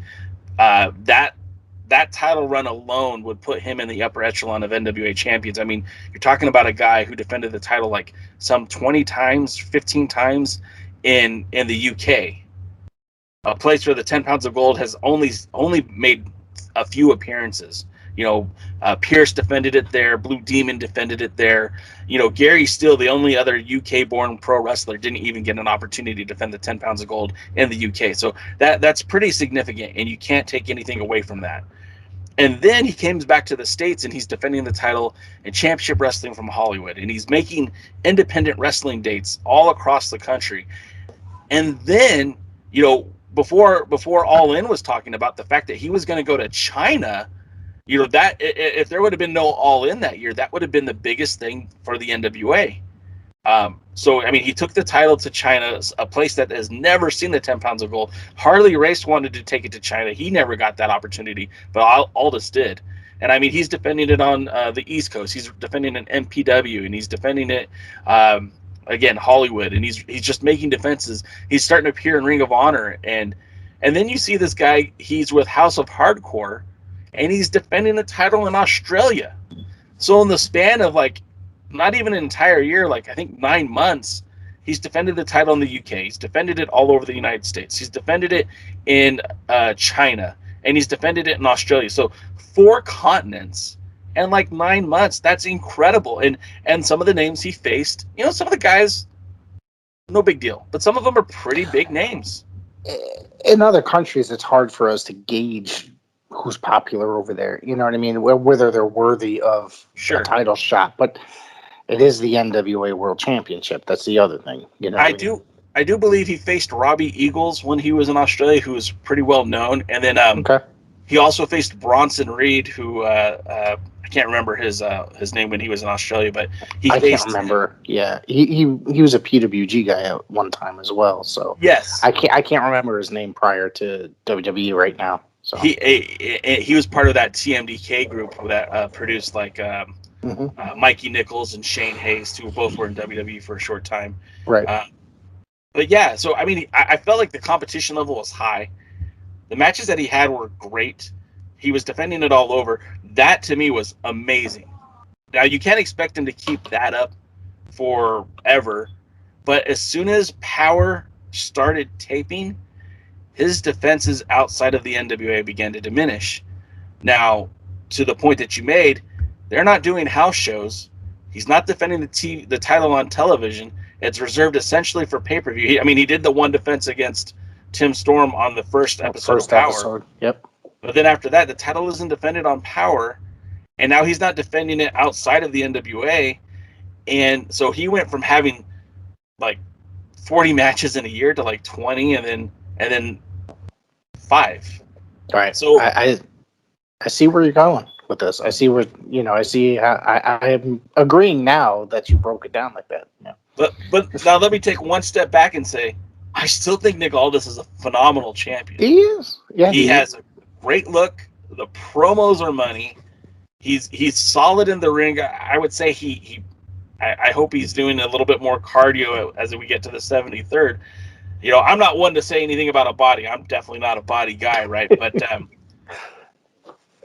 That title run alone would put him in the upper echelon of NWA champions. I mean, you're talking about a guy who defended the title like some 20 times, 15 times in the UK, a place where the 10 pounds of gold has only made a few appearances. Pierce defended it there. Blue Demon defended it there. Gary Steele, the only other UK-born pro wrestler, didn't even get an opportunity to defend the 10 pounds of gold in the UK. So that's pretty significant, and you can't take anything away from that. And then he comes back to the States and he's defending the title in Championship Wrestling from Hollywood. And he's making independent wrestling dates all across the country. And then, before All In was talking about the fact that he was going to go to China, that if there would have been no All In that year, that would have been the biggest thing for the NWA. So, I mean, he took the title to China, a place that has never seen the 10 pounds of gold. Harley Race wanted to take it to China. He never got that opportunity, but Aldis did. And, I mean, he's defending it on the East Coast. He's defending an MPW, and he's defending it, again, Hollywood. And he's just making defenses. He's starting to appear in Ring of Honor. And then you see this guy, he's with House of Hardcore, and he's defending the title in Australia. So in the span of, like, not even an entire year, like I think 9 months, he's defended the title in the UK. He's defended it all over the United States. He's defended it in China, and he's defended it in Australia. So 4 continents and like 9 months. That's incredible. And some of the names he faced, some of the guys, no big deal, but some of them are pretty big names. In other countries, it's hard for us to gauge who's popular over there. You know what I mean? Whether they're worthy of a title shot, but it is the NWA World Championship. That's the other thing. I do believe he faced Robbie Eagles when he was in Australia, who was pretty well known. And then he also faced Bronson Reed, who I can't remember his name when he was in Australia, but I can't remember. Yeah, he was a PWG guy at one time as well. So yes, I can't remember his name prior to WWE right now. So he was part of that TMDK group that produced like. Mikey Nichols and Shane Hayes, who both were in WWE for a short time. Right. But yeah, so I mean, I felt like the competition level was high. The matches that he had were great. He was defending it all over. That to me was amazing. Now you can't expect him to keep that up forever, but as soon as Power started taping, his defenses outside of the NWA began to diminish. Now, to the point that you made, they're not doing house shows. He's not defending the title on television. It's reserved essentially for pay-per-view. I mean, he did the one defense against Tim Storm on the first episode of Power. Yep. But then after that, the title isn't defended on Power, and now he's not defending it outside of the NWA. And so he went from having like 40 matches in a year to like 20, and then 5. All right. So I see where you're going with this. I see where I am agreeing now that you broke it down like that. Yeah. But now let me take one step back and say I still think Nick Aldis is a phenomenal champion. He is. Yeah. He has a great look. The promos are money. He's solid in the ring. I would say I hope he's doing a little bit more cardio as we get to the 73rd. I'm not one to say anything about a body. I'm definitely not a body guy, right? But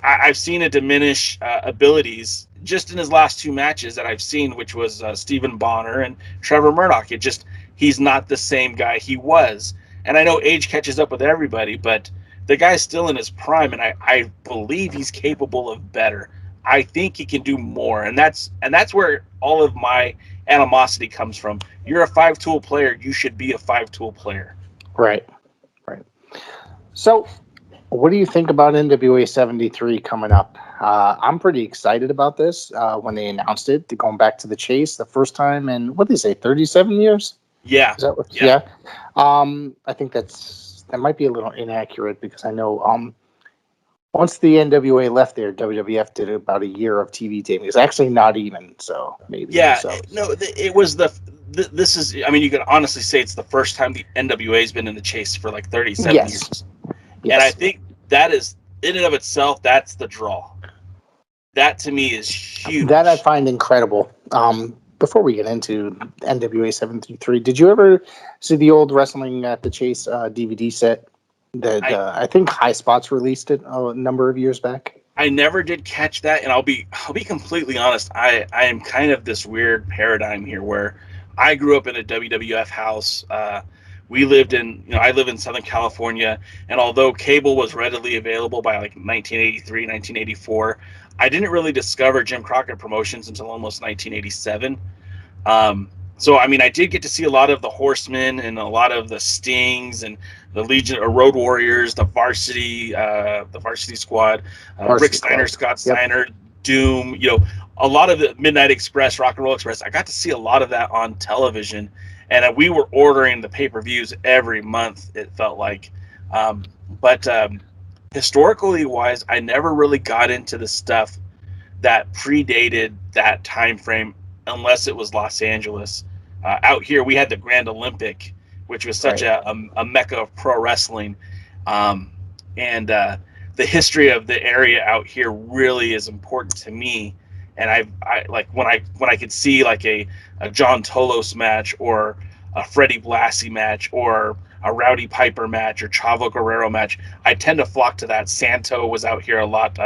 I've seen it diminish abilities just in his last 2 matches that I've seen, which was Stephen Bonner and Trevor Murdoch. He's not the same guy he was. And I know age catches up with everybody, but the guy's still in his prime, and I believe he's capable of better. I think he can do more, and that's where all of my animosity comes from. You're a 5-tool player. You should be a 5-tool player. Right. So, what do you think about NWA 73 coming up? I'm pretty excited about this. When they announced it, going back to the chase the first time in, what did they say, 37 years? Yeah. Is that what, yeah. I think that might be a little inaccurate because I know once the NWA left there, WWF did about a year of TV taping. It's actually not even, so maybe. Yeah, so. No, it was this is, I mean, you could honestly say it's the first time the NWA's been in the chase for like 37 years. Yes. And I think that is, in and of itself, that's the draw. That to me is huge. That I find incredible. Before we get into NWA 73, did you ever see the old Wrestling at the Chase DVD set that I think High Spots released it a number of years back? I never did catch that, and I'll be completely honest. I am kind of this weird paradigm here where I grew up in a WWF house. We lived in, I live in Southern California, and although cable was readily available by like 1983, 1984, I didn't really discover Jim Crockett Promotions until almost 1987. So, I mean, I did get to see a lot of the Horsemen and a lot of the Stings and the Legion or Road Warriors, the Varsity Squad, Rick Steiner, Scott Steiner, Doom, a lot of the Midnight Express, Rock and Roll Express. I got to see a lot of that on television, and we were ordering the pay-per-views every month, it felt like. But historically wise, I never really got into the stuff that predated that time frame unless it was Los Angeles. Out here, we had the Grand Olympic, which was such a mecca of pro wrestling. And the history of the area out here really is important to me. And I like when I could see like a John Tolos match or a Freddie Blassie match or a Rowdy Piper match or Chavo Guerrero match, I tend to flock to that. Santo was out here a lot.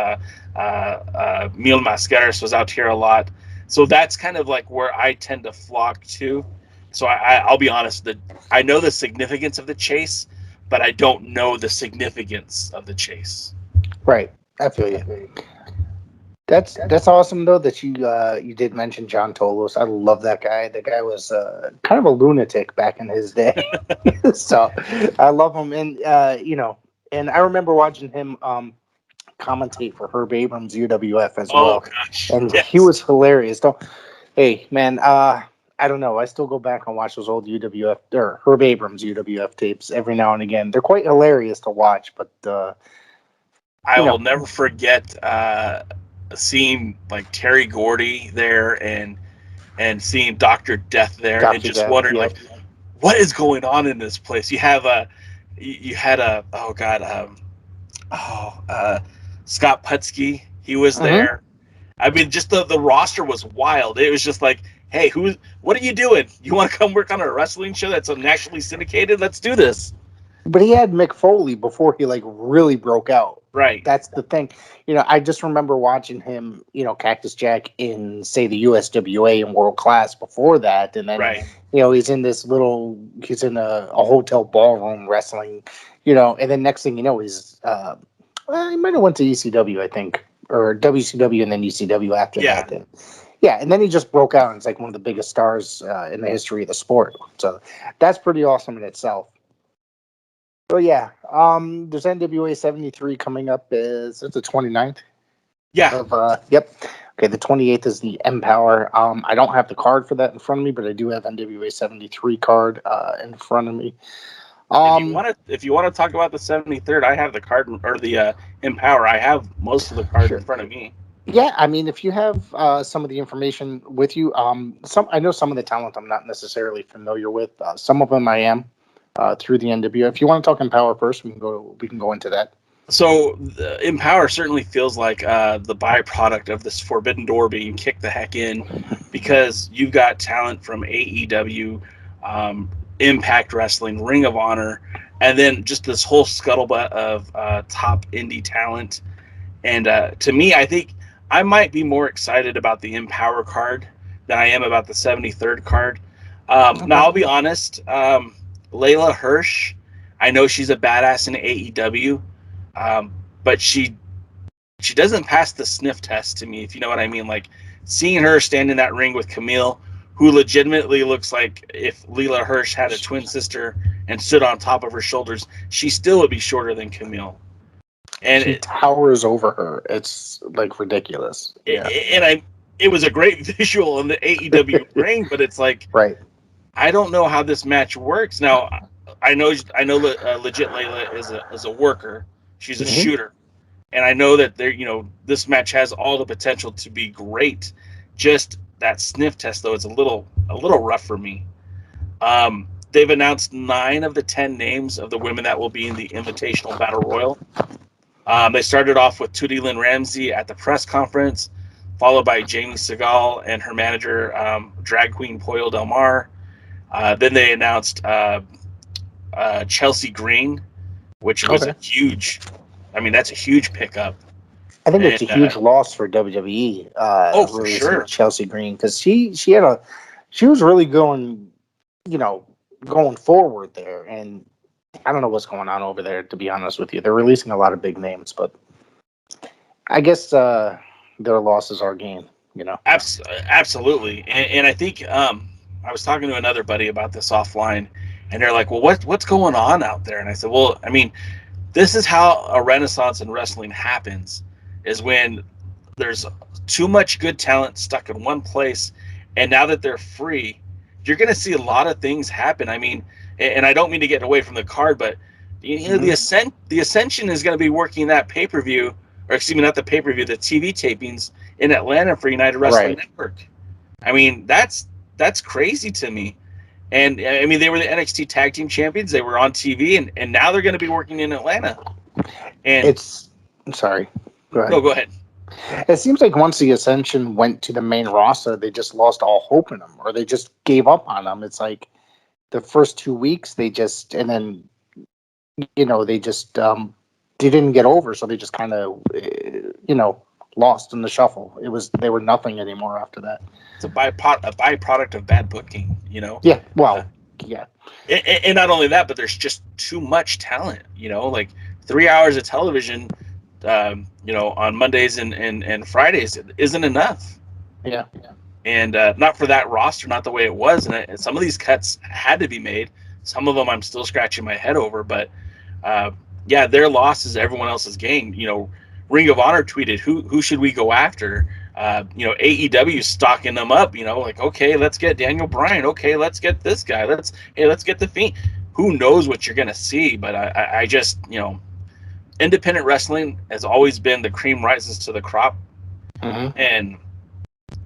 Mil Mascaras was out here a lot. So that's kind of like where I tend to flock to. So I'll be honest, that I know the significance of the chase, but I don't know the significance of the chase. Right. I feel you. That's awesome though that you did mention John Tolos. I love that guy. The guy was kind of a lunatic back in his day. So I love him, and and I remember watching him commentate for Herb Abrams UWF as well. Gosh. And yes. He was hilarious. Hey man, I don't know. I still go back and watch those old UWF or Herb Abrams UWF tapes every now and again. They're quite hilarious to watch, but I will never forget seeing like Terry Gordy there and seeing Dr. Death there and just Death, wondering like what is going on in this place. You had Scott Putski, he was there. I mean, just the roster was wild. It was just like, hey, what are you doing? You want to come work on a wrestling show that's nationally syndicated? Let's do this. But he had Mick Foley before he like really broke out. Right. That's the thing. I just remember watching him, Cactus Jack in, say, the USWA in World Class before that. And then, he's in a hotel ballroom wrestling, and then next thing you know, he's, he might have went to ECW, I think, or WCW and then ECW after that. And, and then he just broke out and it's like one of the biggest stars in the history of the sport. So that's pretty awesome in itself. So there's NWA 73 coming up. Is it the 29th? Yeah. Okay, the 28th is the EMPOWERRR. I don't have the card for that in front of me, but I do have NWA 73 card in front of me. If you want to talk about the 73rd, I have the card, or the EMPOWERRR. I have most of the card in front of me. Yeah, I mean, if you have some of the information with you, I know some of the talent I'm not necessarily familiar with. Some of them I am. Through the NWA. If you want to talk EMPOWERRR first, we can go into that. So EMPOWERRR certainly feels like the byproduct of this forbidden door being kicked the heck in, because you've got talent from AEW, Impact Wrestling, Ring of Honor, and then just this whole scuttlebutt of top indie talent. And to me, I think I might be more excited about the EMPOWERRR card than I am about the 73rd card. Now, I'll be honest. Layla Hirsch, I know she's a badass in AEW, but she doesn't pass the sniff test to me, if you know what I mean. Like, seeing her stand in that ring with Camille, who legitimately looks like if Layla Hirsch had a twin sister and stood on top of her shoulders, she still would be shorter than Camille. And she towers over her. It's like ridiculous. It was a great visual in the AEW ring, but it's like, right. I don't know how this match works. Now, I know legit Layla is a worker. She's a shooter, and I know that this match has all the potential to be great. Just that sniff test, though, is a little rough for me. They've announced 9 of the 10 names of the women that will be in the Invitational Battle Royal. They started off with Tootie Lynn Ramsey at the press conference, followed by Jamie Segal and her manager, drag queen Poyo Del Mar. Then they announced Chelsea Green, which was a huge. I mean, that's a huge pickup. I think it's a huge loss for WWE. For sure, Chelsea Green, because she was really going forward there, and I don't know what's going on over there, to be honest with you. They're releasing a lot of big names, but I guess their losses are gain. Absolutely, and I think. I was talking to another buddy about this offline, and they're like, "Well, what's going on out there?" And I said, "Well, I mean, this is how a renaissance in wrestling happens, is when there's too much good talent stuck in one place, and now that they're free, you're going to see a lot of things happen. I mean, and I don't mean to get away from the card, but you know, the Ascension is going to be working that pay-per-view, or excuse me, not the pay-per-view, the TV tapings in Atlanta for United Wrestling Network. I mean, that's crazy to me. And I mean, they were the NXT Tag Team Champions. They were on TV, and now they're going to be working in Atlanta. And I'm sorry. Go ahead. No, go ahead. It seems like once the Ascension went to the main roster, they just lost all hope in them, or they just gave up on them. It's like the first 2 weeks, they just, and then, you know, they just they didn't get over, so they just kind of, you know, lost in the shuffle. They were nothing anymore after that. It's a byproduct of bad booking, you know. Yeah. Well. Yeah. And not only that, but there's just too much talent. You know, like 3 hours of television. You know, on Mondays and Fridays isn't enough. Yeah. And not for that roster, not the way it was. And some of these cuts had to be made. Some of them I'm still scratching my head over. But yeah, their loss is everyone else's gain. You know, Ring of Honor tweeted, who should we go after? You know, AEW stocking them up. You know, like, okay, let's get Daniel Bryan. Okay, let's get this guy. Let's get the Fiend. Who knows what you're gonna see? But I just, you know. Independent wrestling has always been the cream rises to the crop. And,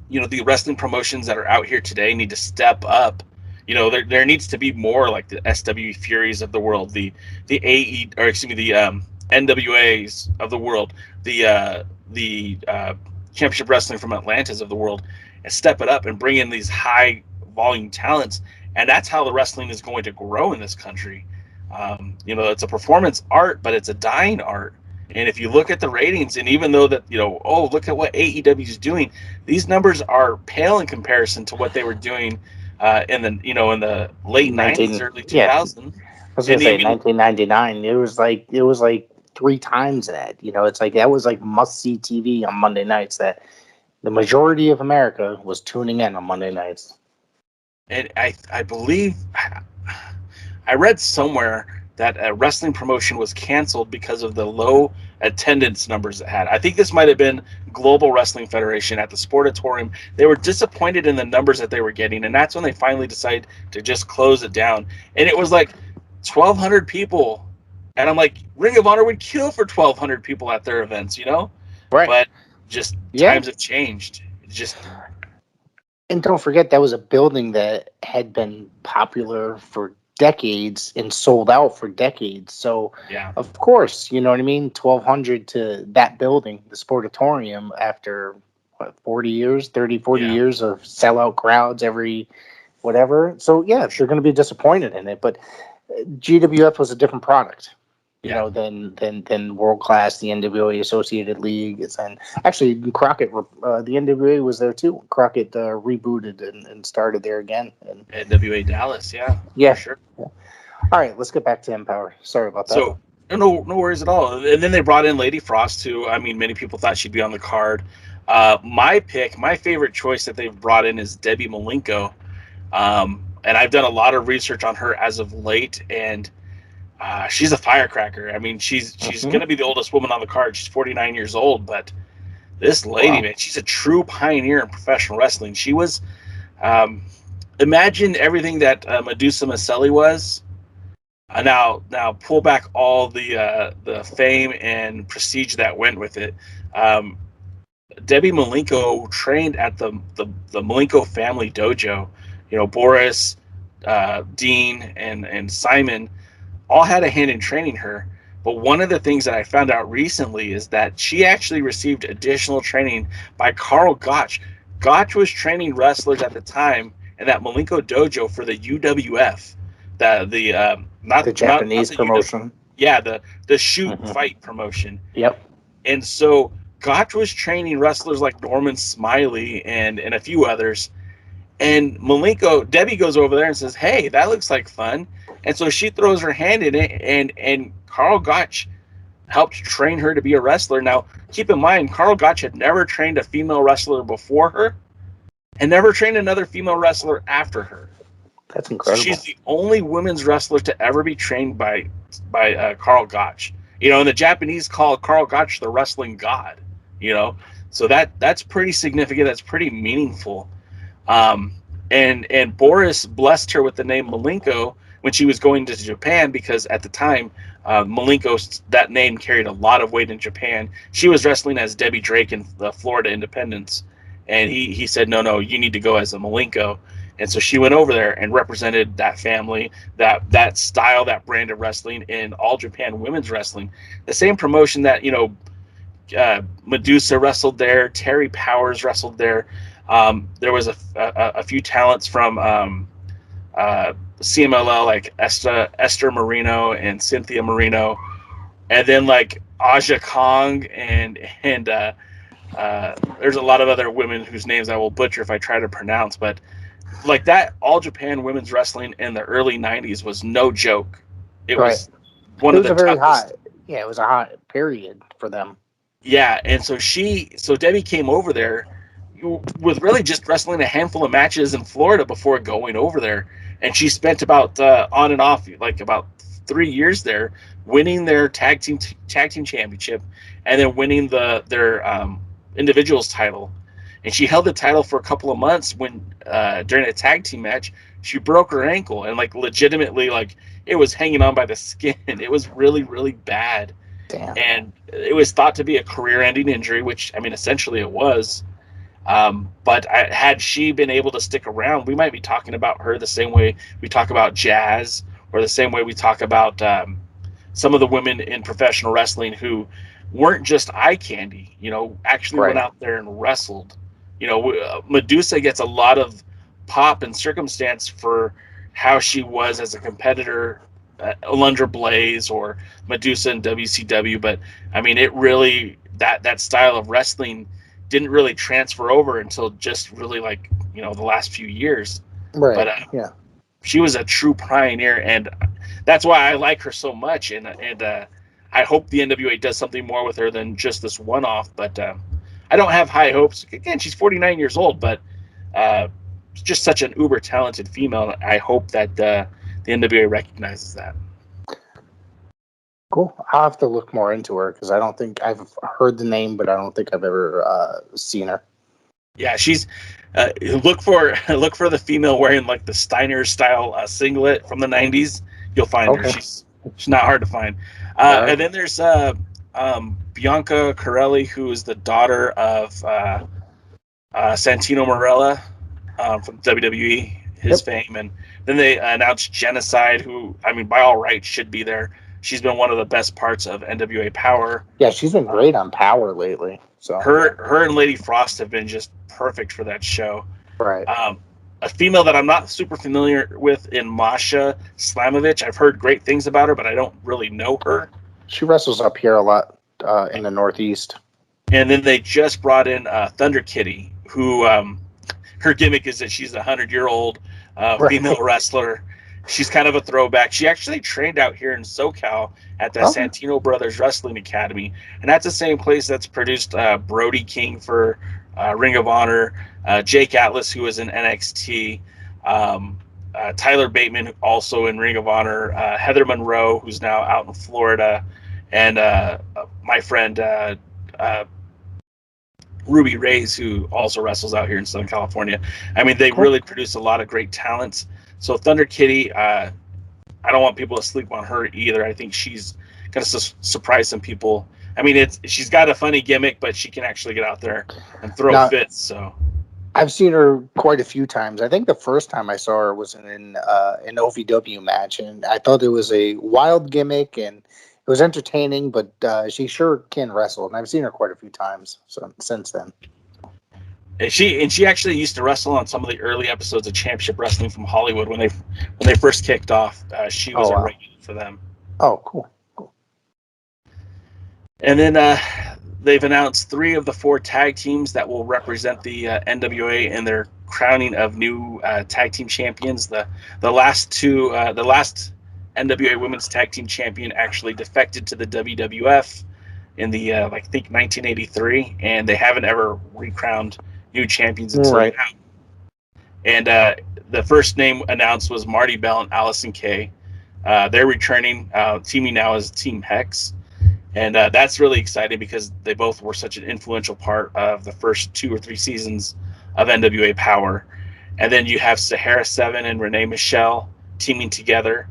you know, the wrestling promotions that are out here today need to step up. You know, there needs to be more like the SW Furies of the world, the NWAs of the world, the Championship Wrestling from Atlantis of the world, and step it up and bring in these high volume talents. And that's how the wrestling is going to grow in this country. You know, it's a performance art, but it's a dying art. And if you look at the ratings, and even though that, you know, oh, look at what AEW is doing, these numbers are pale in comparison to what they were doing in the late 90s, early 2000s. Yeah. I was gonna say 1999. It was like 3 times that. You know, it's like that was like must see TV on Monday nights. That the majority of America was tuning in on Monday nights. And I believe. I read somewhere that a wrestling promotion was canceled because of the low attendance numbers it had. I think this might have been Global Wrestling Federation at the Sportatorium. They were disappointed in the numbers that they were getting, and that's when they finally decided to just close it down. And it was like 1,200 people. And I'm like, Ring of Honor would kill for 1,200 people at their events, you know? Right. But just times have changed. And don't forget, that was a building that had been popular for decades and sold out for decades. So, yeah, of course, you know what I mean? 1,200 to that building, the Sportatorium, after what, 40 years of sellout crowds every whatever. So, yeah, you're going to be disappointed in it. But GWF was a different product, you know, than World Class, the NWA Associated League. And actually, Crockett, the NWA was there too. Crockett rebooted and started there again. And NWA Dallas, yeah, sure. Yeah. All right, let's get back to Empower. Sorry about that. So no worries at all. And then they brought in Lady Frost, who, I mean, many people thought she'd be on the card. My favorite choice that they've brought in is Debbie Malenko. And I've done a lot of research on her as of late, and she's a firecracker. I mean, she's going to be the oldest woman on the card. She's 49 years old, but this lady, man, she's a true pioneer in professional wrestling. She was, imagine everything that Medusa Maselli was. Now pull back all the fame and prestige that went with it. Debbie Malenko trained at the Malenko family dojo. You know, Boris, Dean, and Simon all had a hand in training her. But one of the things that I found out recently is that she actually received additional training by Carl Gotch. Gotch was training wrestlers at the time in that Malenko dojo for the UWF, not the Japanese promotion. The shoot fight promotion. Yep. And so Gotch was training wrestlers like Norman Smiley and a few others. And Debbie goes over there and says, "Hey, that looks like fun." And so she throws her hand in it, and Carl Gotch helped train her to be a wrestler. Now, keep in mind, Carl Gotch had never trained a female wrestler before her, and never trained another female wrestler after her. That's So incredible. she's the only women's wrestler to ever be trained by Karl Gotch. You know, and the Japanese call Karl Gotch the wrestling god. You know, so that's pretty significant. That's pretty meaningful. And Boris blessed her with the name Malenko when she was going to Japan, because at the time, Malenko, that name carried a lot of weight in Japan. She was wrestling as Debbie Drake in the Florida Independence, and he said, no, you need to go as a Malenko. And so she went over there and represented that family, that style, that brand of wrestling in All Japan Women's Wrestling. The same promotion that, you know, Medusa wrestled there, Terry Powers wrestled there. There was a few talents from CMLL, like Esther Marino and Cynthia Marino, and then like Aja Kong and there's a lot of other women whose names I will butcher if I try to pronounce, but like that All Japan Women's Wrestling in the early 90s was no joke. It was one of the toughest. It was a hot period for them. Yeah, and so Debbie came over there with really just wrestling a handful of matches in Florida before going over there, and she spent about on and off like about 3 years there, winning their tag team championship, and then winning their individuals title. And she held the title for a couple of months when during a tag team match she broke her ankle, and like legitimately, like it was hanging on by the skin. It was really, really bad. Damn. And it was thought to be a career-ending injury, which, I mean, essentially it was. But had she been able to stick around, we might be talking about her the same way we talk about Jazz, or the same way we talk about some of the women in professional wrestling who weren't just eye candy, you know, actually went out there and wrestled. You know, Medusa gets a lot of pop and circumstance for how she was as a competitor, Alundra Blaze or Medusa in WCW. But I mean, it really, that style of wrestling didn't really transfer over until just really like, you know, the last few years. Right. But she was a true pioneer, and that's why I like her so much. And I hope the NWA does something more with her than just this one-off. But I don't have high hopes. Again, she's 49 years old, but just such an uber talented female. I hope that the NWA recognizes that. Cool. I'll have to look more into her because I don't think I've heard the name, but I don't think I've ever seen her. Yeah, she's look for the female wearing like the Steiner style singlet from the 90s. You'll find her. She's not hard to find. And then there's Bianca Corelli, who is the daughter of Santino Marella from WWE, his fame. And then they announced Genocide, who, I mean, by all rights should be there. She's been one of the best parts of NWA Power. Yeah, she's been great on Power lately. So her and Lady Frost have been just perfect for that show. Right. A female that I'm not super familiar with in Masha Slamovich. I've heard great things about her, but I don't really know her. She wrestles up here a lot in the Northeast. And then they just brought in Thunder Kitty, who her gimmick is that she's a 100-year-old female wrestler. She's kind of a throwback. She actually trained out here in SoCal at the Santino Brothers Wrestling Academy. And that's the same place that's produced Brody King for Ring of Honor, Jake Atlas, who was in NXT, Tyler Bateman, also in Ring of Honor, Heather Monroe, who's now out in Florida, and my friend Ruby Reyes, who also wrestles out here in Southern California. I mean, they really produce a lot of great talents. So Thunder Kitty, I don't want people to sleep on her either. I think she's going to surprise some people. I mean, she's got a funny gimmick, but she can actually get out there and throw fits. So I've seen her quite a few times. I think the first time I saw her was in an OVW match, and I thought it was a wild gimmick and it was entertaining. But she sure can wrestle, and I've seen her quite a few times since then. And she actually used to wrestle on some of the early episodes of Championship Wrestling from Hollywood when they first kicked off. She was a regular for them. Oh, cool. And then they've announced 3 of the 4 tag teams that will represent the NWA in their crowning of new tag team champions. The last NWA Women's Tag Team Champion actually defected to the WWF in the I think 1983, and they haven't ever recrowned new champions until now. And the first name announced was Marty Bell and Allison Kay. They're returning, teaming now as Team Hex. And that's really exciting because they both were such an influential part of the first 2 or 3 seasons of NWA Power. And then you have Sahara 7 and Renee Michelle teaming together,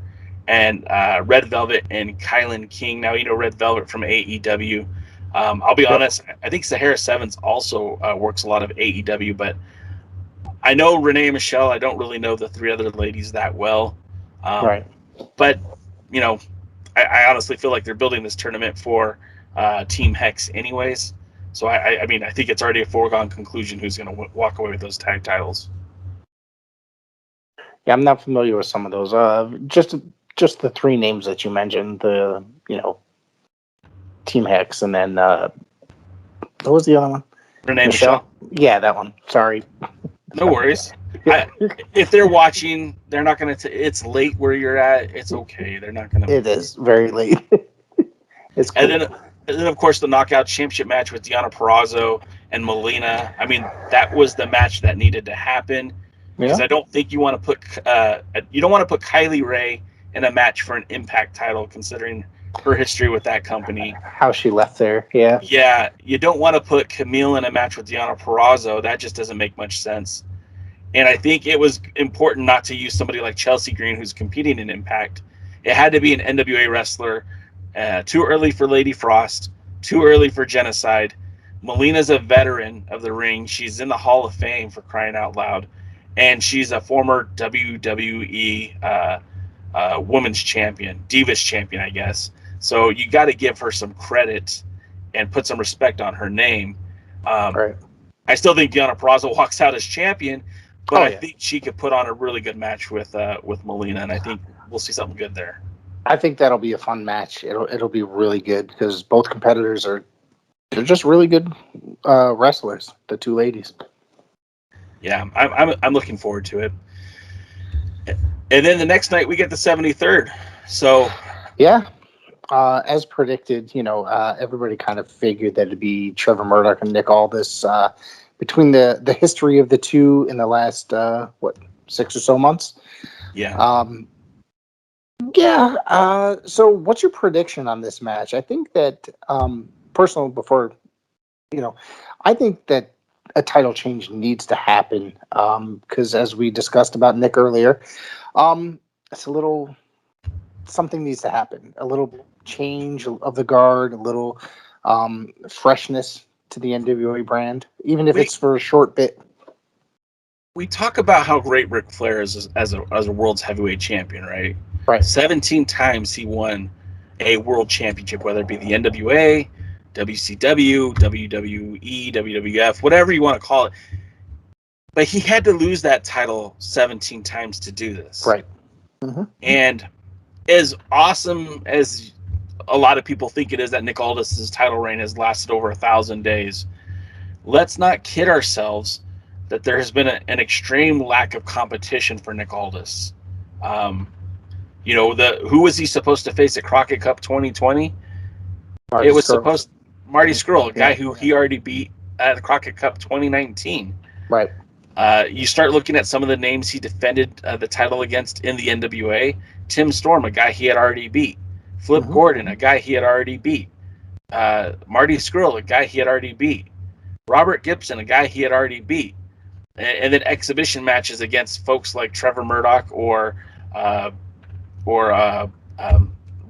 and Red Velvet and Kylan King. Now, Red Velvet from AEW. I'll be honest, I think Sahara 7's also works a lot of AEW, but I know Renee Michelle. I don't really know the 3 other ladies that well. Right. But, I honestly feel like they're building this tournament for Team Hex anyways. So, I mean, I think it's already a foregone conclusion who's going to walk away with those tag titles. Yeah, I'm not familiar with some of those. Just the 3 names that you mentioned, the, Team Hex, and then, what was the other one? Renee Michelle? Yeah, that one. Sorry. No worries. If they're watching, they're not going to. It's late where you're at. It's okay. They're not going to. It is very late. It's cool. And then, of course, the Knockout Championship match with Deonna Purrazzo and Melina. I mean, that was the match that needed to happen. Because I don't think you want to put Kylie Ray in a match for an Impact title, considering her history with that company. How she left there, yeah. Yeah, you don't want to put Camille in a match with Deonna Purrazzo. That just doesn't make much sense. And I think it was important not to use somebody like Chelsea Green, who's competing in Impact. It had to be an NWA wrestler. Too early for Lady Frost. Too early for Genocide. Melina's a veteran of the ring. She's in the Hall of Fame, for crying out loud. And she's a former WWE women's champion, Divas champion, I guess. So you got to give her some credit and put some respect on her name. Right. I still think Deonna Purrazzo walks out as champion, but I think she could put on a really good match with Melina, and I think we'll see something good there. I think that'll be a fun match. It'll be really good because both competitors they're just really good wrestlers, the 2 ladies. Yeah, I'm looking forward to it. And then the next night we get the 73rd. So yeah, as predicted, everybody kind of figured that it'd be Trevor Murdoch and Nick Aldis. Between the history of the 2 in the last 6 or so months. Yeah. So what's your prediction on this match? I think that I think that a title change needs to happen because as we discussed about Nick earlier, it's a little something needs to happen. A little change of the guard, a little freshness to the NWA brand, even if it's for a short bit. We talk about how great Ric Flair is as a world's heavyweight champion, right? Right. 17 times he won a world championship, whether it be the NWA, WCW, WWE, WWF, whatever you want to call it. But he had to lose that title 17 times to do this. Right. Mm-hmm. And as awesome as a lot of people think it is that Nick Aldis' title reign has lasted over 1,000 days, let's not kid ourselves that there has been an extreme lack of competition for Nick Aldis. Who was he supposed to face at Crockett Cup 2020? Marty Scurll, a guy who he already beat at the Crockett Cup 2019. Right. You start looking at some of the names he defended the title against in the NWA. Tim Storm, a guy he had already beat. Flip Gordon, a guy he had already beat. Marty Scurll, a guy he had already beat. Robert Gibson, a guy he had already beat. And then exhibition matches against folks like Trevor Murdoch or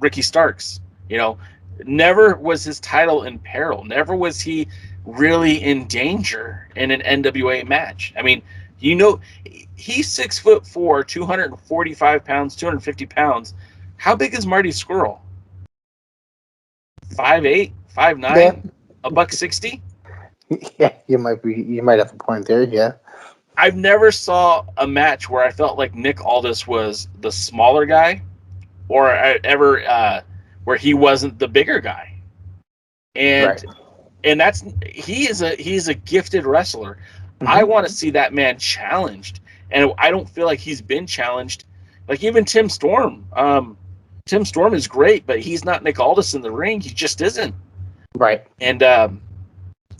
Ricky Starks. Never was his title in peril. Never was he really in danger in an NWA match. I mean, he's 6'4", 245 pounds, 250 pounds. How big is Marty Scurll? 5'8", 5'9", $160. Yeah, you might have a point there. Yeah. I've never saw a match where I felt like Nick Aldis was the smaller guy, or where he wasn't the bigger guy. And he's a gifted wrestler. Mm-hmm. I want to see that man challenged, and I don't feel like he's been challenged. Like even Tim Storm. Tim Storm is great, but he's not Nick Aldis in the ring. He just isn't. Right. And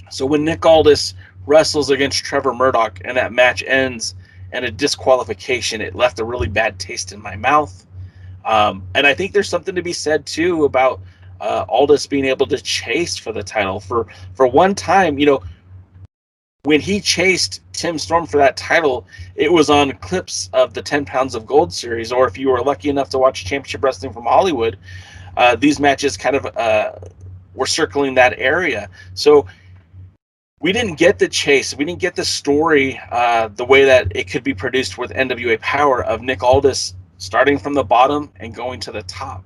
so when Nick Aldis wrestles against Trevor Murdoch and that match ends and a disqualification, it left a really bad taste in my mouth. And I think there's something to be said too about Aldis being able to chase for the title for one time. When he chased Tim Storm for that title, it was on clips of the 10 Pounds of Gold series, or if you were lucky enough to watch Championship Wrestling from Hollywood, these matches kind of were circling that area. So we didn't get the chase. We didn't get the story the way that it could be produced with NWA Power of Nick Aldis starting from the bottom and going to the top.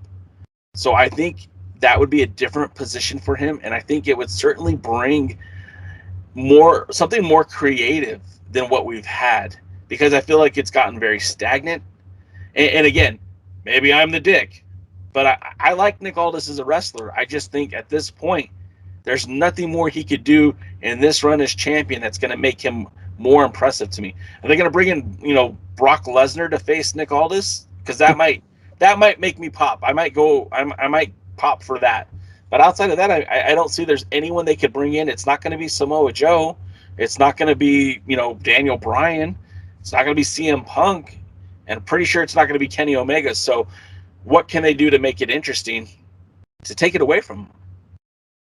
So I think that would be a different position for him, and I think it would certainly bring something more creative than what we've had, because I feel like it's gotten very stagnant. And again, maybe I'm the dick, but I like Nick Aldis as a wrestler. I just think at this point, there's nothing more he could do in this run as champion that's going to make him more impressive to me. Are they going to bring in, Brock Lesnar to face Nick Aldis? Because that might make me pop. I might pop for that. But outside of that, I don't see there's anyone they could bring in. It's not going to be Samoa Joe. It's not going to be, Daniel Bryan. It's not going to be CM Punk. And I'm pretty sure it's not going to be Kenny Omega. So what can they do to make it interesting to take it away from them?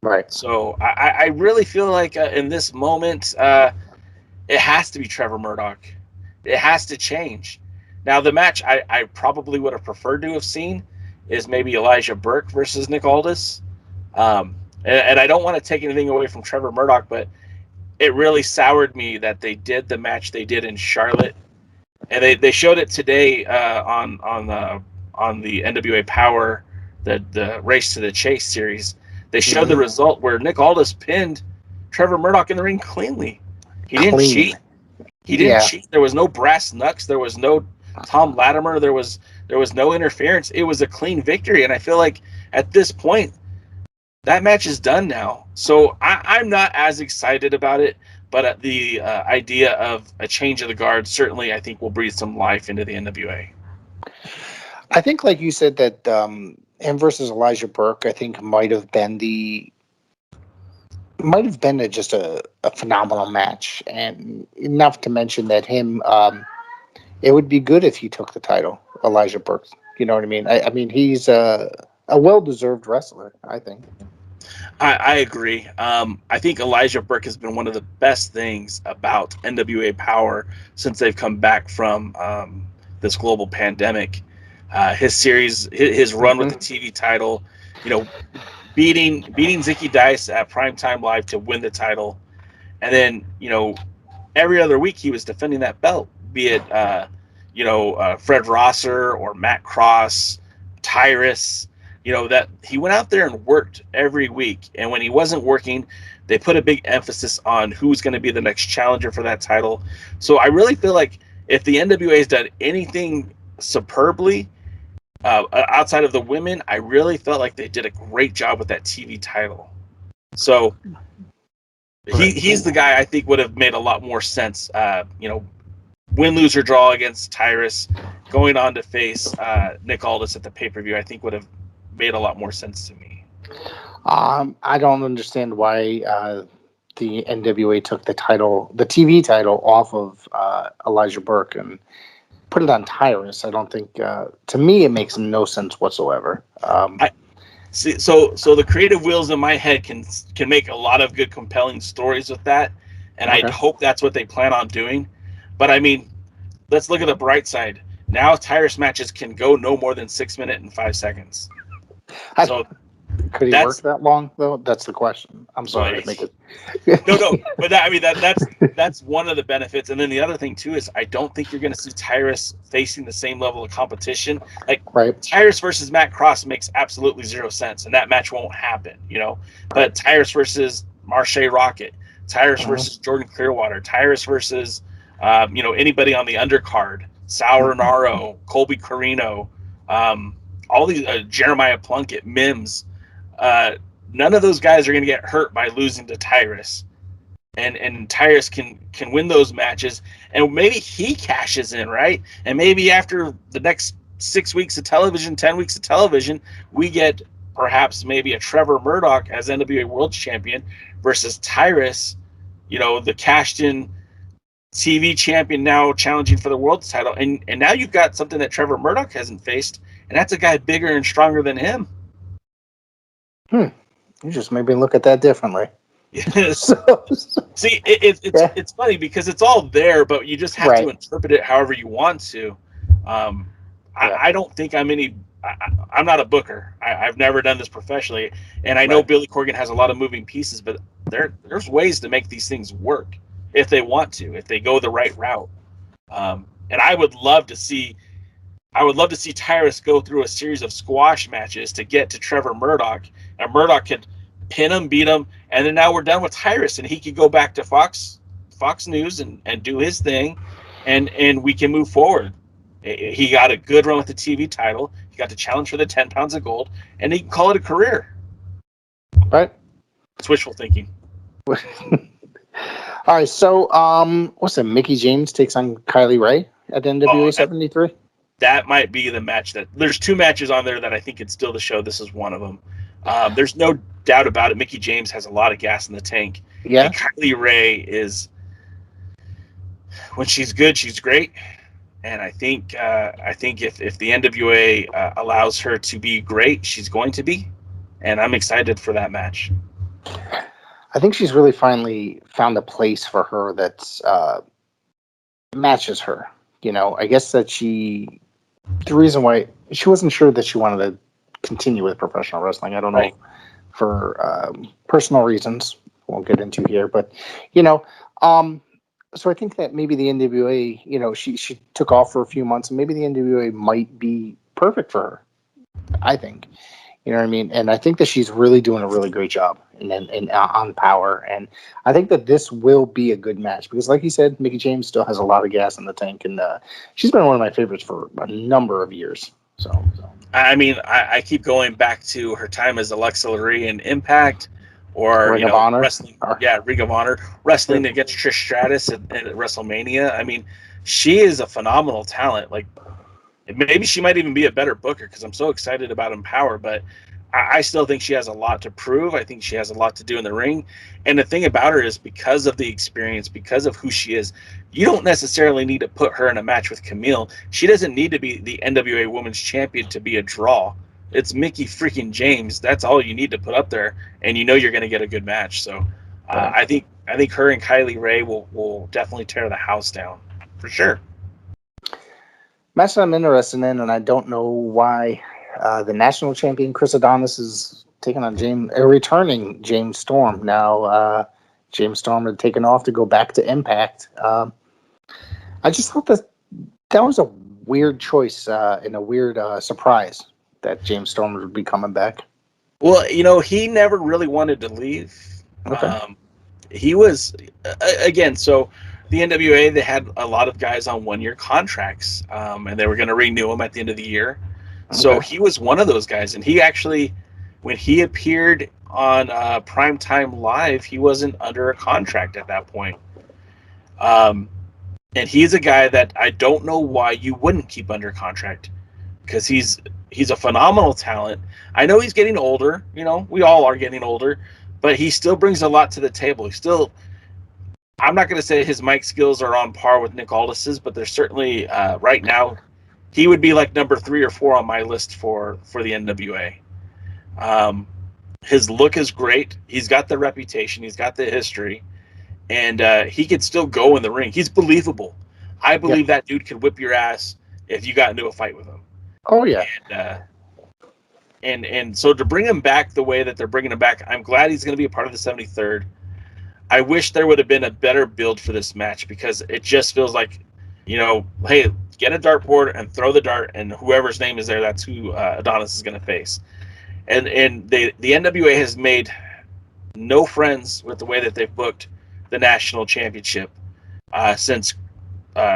Right. So I really feel like in this moment, it has to be Trevor Murdoch. It has to change. Now, the match I probably would have preferred to have seen is maybe Elijah Burke versus Nick Aldis. And I don't want to take anything away from Trevor Murdoch, but it really soured me that they did the match they did in Charlotte. And they showed it today on the NWA Power, the Race to the Chase series. They showed the result where Nick Aldis pinned Trevor Murdoch in the ring cleanly. He didn't cheat. He didn't cheat. There was no brass knucks. There was no Tom Latimer. There was no interference. It was a clean victory. And I feel like at this point, that match is done now. So I'm not as excited about it. But the idea of a change of the guard certainly, I think, will breathe some life into the NWA. I think, like you said, that him versus Elijah Burke, I think, might have been just a phenomenal match, and enough to mention that him. It would be good if he took the title, Elijah Burke. You know what I mean? I mean, he's a well-deserved wrestler, I think. I agree. I think Elijah Burke has been one of the best things about NWA Power since they've come back from this global pandemic. His series, his run with the TV title, beating Zicky Dice at Primetime Live to win the title, and then every other week he was defending that belt, be it Fred Rosser or Matt Cross, Tyrus. That he went out there and worked every week. And when he wasn't working, they put a big emphasis on who's going to be the next challenger for that title. So I really feel like if the NWA has done anything superbly outside of the women, I really felt like they did a great job with that TV title. So he's the guy I think would have made a lot more sense. Win, lose, or draw against Tyrus, going on to face Nick Aldis at the pay-per-view, I think would have made a lot more sense to me. I don't understand why the NWA took the TV title off of Elijah Burke and put it on Tyrus. I don't think, to me, it makes no sense whatsoever. See, so the creative wheels in my head can make a lot of good, compelling stories with that, and I hope that's what they plan on doing. But I mean, let's look at the bright side. Now Tyrus matches can go no more than 6 minutes and 5 seconds. So could he work that long though? That's the question. I'm sorry to make it. No, but that's one of the benefits. And then the other thing too is I don't think you're going to see Tyrus facing the same level of competition. Like Tyrus versus Matt Cross makes absolutely zero sense, and that match won't happen. But Tyrus versus Marche Rocket, Tyrus versus Jordan Clearwater, Tyrus versus anybody on the undercard, Sauer Naro, Colby Carino, all these Jeremiah Plunkett, Mims, none of those guys are going to get hurt by losing to Tyrus, and Tyrus can win those matches, and maybe he cashes in, right? And maybe after the next 6 weeks of television, 10 weeks of television, we get perhaps maybe a Trevor Murdoch as NWA World Champion versus Tyrus, the cashed in TV champion now challenging for the world title, and now you've got something that Trevor Murdoch hasn't faced, and that's a guy bigger and stronger than him. You just made me look at that differently. See, it's funny because it's all there, but you just have to interpret it however you want to. I don't think I'm not a booker. I've never done this professionally, and I know Billy Corgan has a lot of moving pieces, but there's ways to make these things work if they want to, if they go the right route. And I would love to see Tyrus go through a series of squash matches to get to Trevor Murdoch, and Murdoch could pin him, beat him, and then now we're done with Tyrus, and he could go back to Fox News and do his thing, and we can move forward. He got a good run with the TV title. He got to challenge for the 10 pounds of gold, and he can call it a career. Right. It's wishful thinking. All right, so what's it? Mickie James takes on Kylie Rae at NWA 73. That might be the match there's 2 matches on there that I think could steal the show. This is one of them. There's no doubt about it. Mickie James has a lot of gas in the tank. Yeah. And Kylie Rae is, when she's good, she's great. And I think if the NWA allows her to be great, she's going to be. And I'm excited for that match. I think she's really finally found a place for her that's matches her. You know, I guess that the reason why she wasn't sure that she wanted to continue with professional wrestling. I don't know, for personal reasons. Won't get into here, but so I think that maybe the NWA, she took off for a few months, and maybe the NWA might be perfect for her. I think, you know what I mean, and I think that she's really doing a really great job on Power, and I think that this will be a good match because, like you said, Mickie James still has a lot of gas in the tank, and she's been one of my favorites for a number of years. So. I mean, I keep going back to her time as Alexa Lurie in Impact, or Ring of Honor. Wrestling. Ring of Honor, wrestling against Trish Stratus at WrestleMania. I mean, she is a phenomenal talent. Like, maybe she might even be a better booker because I'm so excited about Empower. But I still think she has a lot to prove. I think she has a lot to do in the ring. And the thing about her is because of the experience, because of who she is, you don't necessarily need to put her in a match with Camille. She doesn't need to be the NWA Women's Champion to be a draw. It's Mickie freaking James. That's all you need to put up there, and you're going to get a good match. So I think her and Kylie Rae will definitely tear the house down for sure. Match that I'm interested in, and I don't know why the national champion Chris Adonis is taking on returning James Storm. Now James Storm had taken off to go back to Impact. I just thought that was a weird choice and a weird surprise that James Storm would be coming back. Well, he never really wanted to leave. Okay. He was, again, so the NWA, they had a lot of guys on 1-year contracts, and they were going to renew them at the end of the year. Okay. So he was one of those guys, and he actually, when he appeared on Primetime Live, he wasn't under a contract at that point. And he's a guy that I don't know why you wouldn't keep under contract, because he's a phenomenal talent. I know he's getting older. We all are getting older, but he still brings a lot to the table. I'm not going to say his mic skills are on par with Nick Aldis's, but they're certainly right now, he would be like number 3 or 4 on my list for the NWA. His look is great. He's got the reputation. He's got the history, and he could still go in the ring. He's believable. I believe that dude could whip your ass if you got into a fight with him. Oh yeah. And so to bring him back the way that they're bringing him back, I'm glad he's going to be a part of the 73rd. I wish there would have been a better build for this match because it just feels like, hey, get a dartboard and throw the dart, and whoever's name is there, that's who Adonis is going to face. And the NWA has made no friends with the way that they've booked the national championship since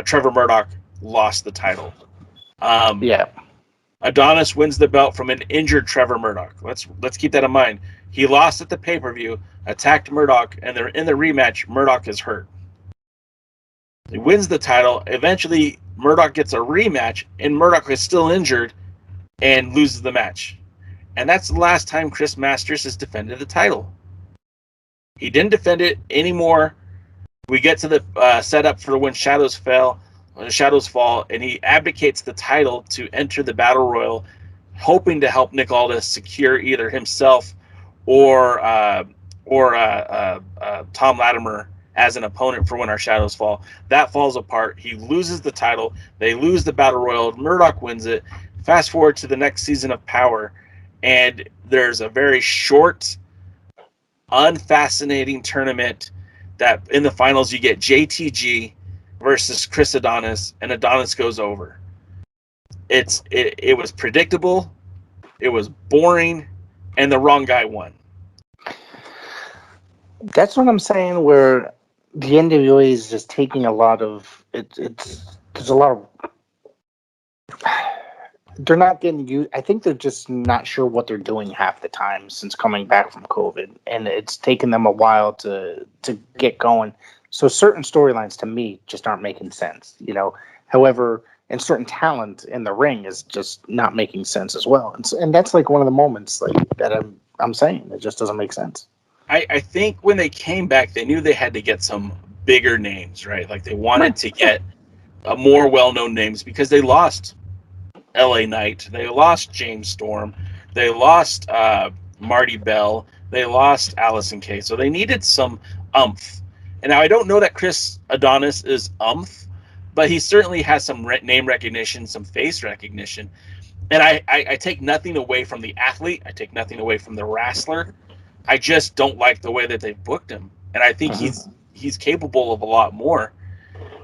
Trevor Murdoch lost the title. Adonis wins the belt from an injured Trevor Murdoch. Let's keep that in mind. He lost at the pay-per-view, attacked Murdoch, and they're in the rematch. Murdoch is hurt. He wins the title. Eventually, Murdoch gets a rematch, and Murdoch is still injured and loses the match. And that's the last time Chris Masters has defended the title. He didn't defend it anymore We get to the setup for when Shadows Fall, and he abdicates the title to enter the Battle Royal, hoping to help Nick Aldis secure either himself or Tom Latimer as an opponent for when our Shadows Fall. That falls apart. He loses the title. They lose the Battle Royal. Murdoch wins it. Fast forward to the next season of Power, and there's a very short, unfascinating tournament that in the finals you get JTG versus Chris Adonis, and Adonis goes over. It was predictable. It was boring, and the wrong guy won. That's what I'm saying. Where the NWA is just taking a lot of there's a lot of they're not getting used. I think they're just not sure what they're doing half the time since coming back from COVID, and it's taken them a while to get going. So certain storylines to me just aren't making sense, you know. However, and certain talent in the ring is just not making sense as well, and that's like one of the moments like that I'm saying it just doesn't make sense. I think when they came back, they knew they had to get some bigger names, right? Like they wanted to get more well-known names because they lost LA Knight, they lost James Storm, they lost Marty Bell, they lost Allison Kay, so they needed some umph. And now I don't know that Chris Adonis is umph, but he certainly has some name recognition, some face recognition. And I take nothing away from the athlete, I take nothing away from the wrestler. I just don't like the way that they've booked him, and I think he's capable of a lot more.